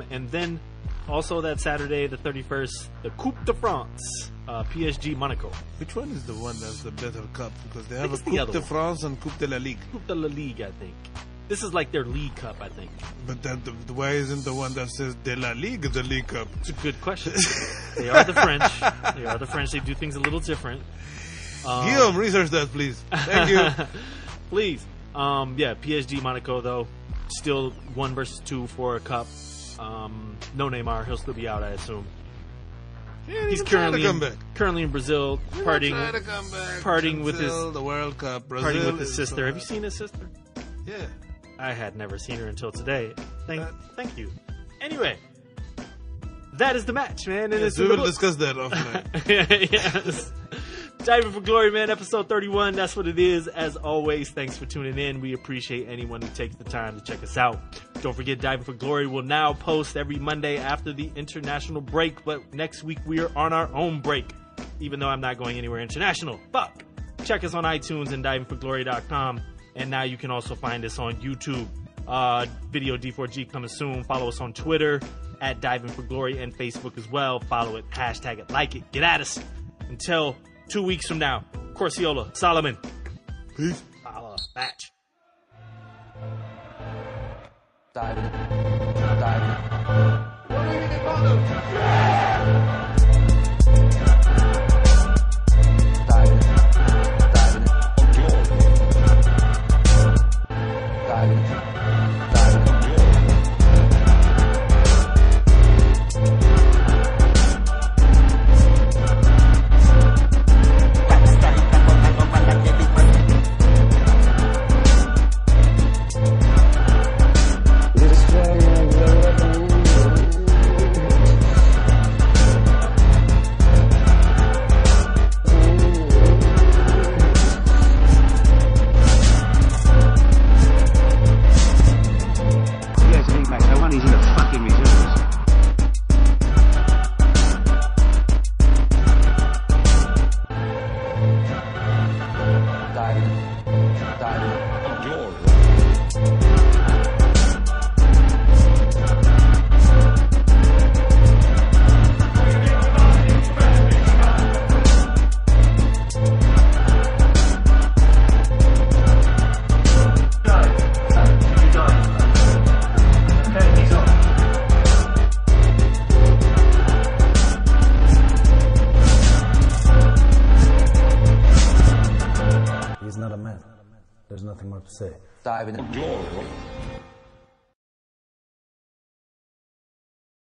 And then also that Saturday, the 31st, the Coupe de France, PSG Monaco. Which one is the one that's the better cup? Because they I have think a it's the Coupe other de one. France and Coupe de la Ligue. Coupe de la Ligue, I think. This is like their League Cup, I think. But why isn't the one that says de la Ligue the League Cup? It's a good question. They are the French. They do things a little different. Guillaume, research that, please. Thank you. Please. PSG Monaco, though. Still 1 versus 2 for a cup. No Neymar. He'll still be out, I assume. He's currently in Brazil, partying with the World Cup. Brazil partying with his is sister. Have you seen his sister? Yeah. I had never seen her until today. Thank you. Anyway, that is the match, man. And Yes, it's we in the will book. discuss that offline. Yes. Diving for Glory, man. Episode 31. That's what it is. As always, thanks for tuning in. We appreciate anyone who takes the time to check us out. Don't forget, Diving for Glory will now post every Monday after the international break. But next week, we are on our own break. Even though I'm not going anywhere international. Fuck. Check us on iTunes and divingforglory.com. And now you can also find us on YouTube. Video D4G coming soon. Follow us on Twitter at Diving for Glory and Facebook as well. Follow it. Hashtag it. Like it. Get at us. Until 2 weeks from now. Corciola. Solomon. Peace. Match. Diving. He's not a man. There's nothing more to say. Diving.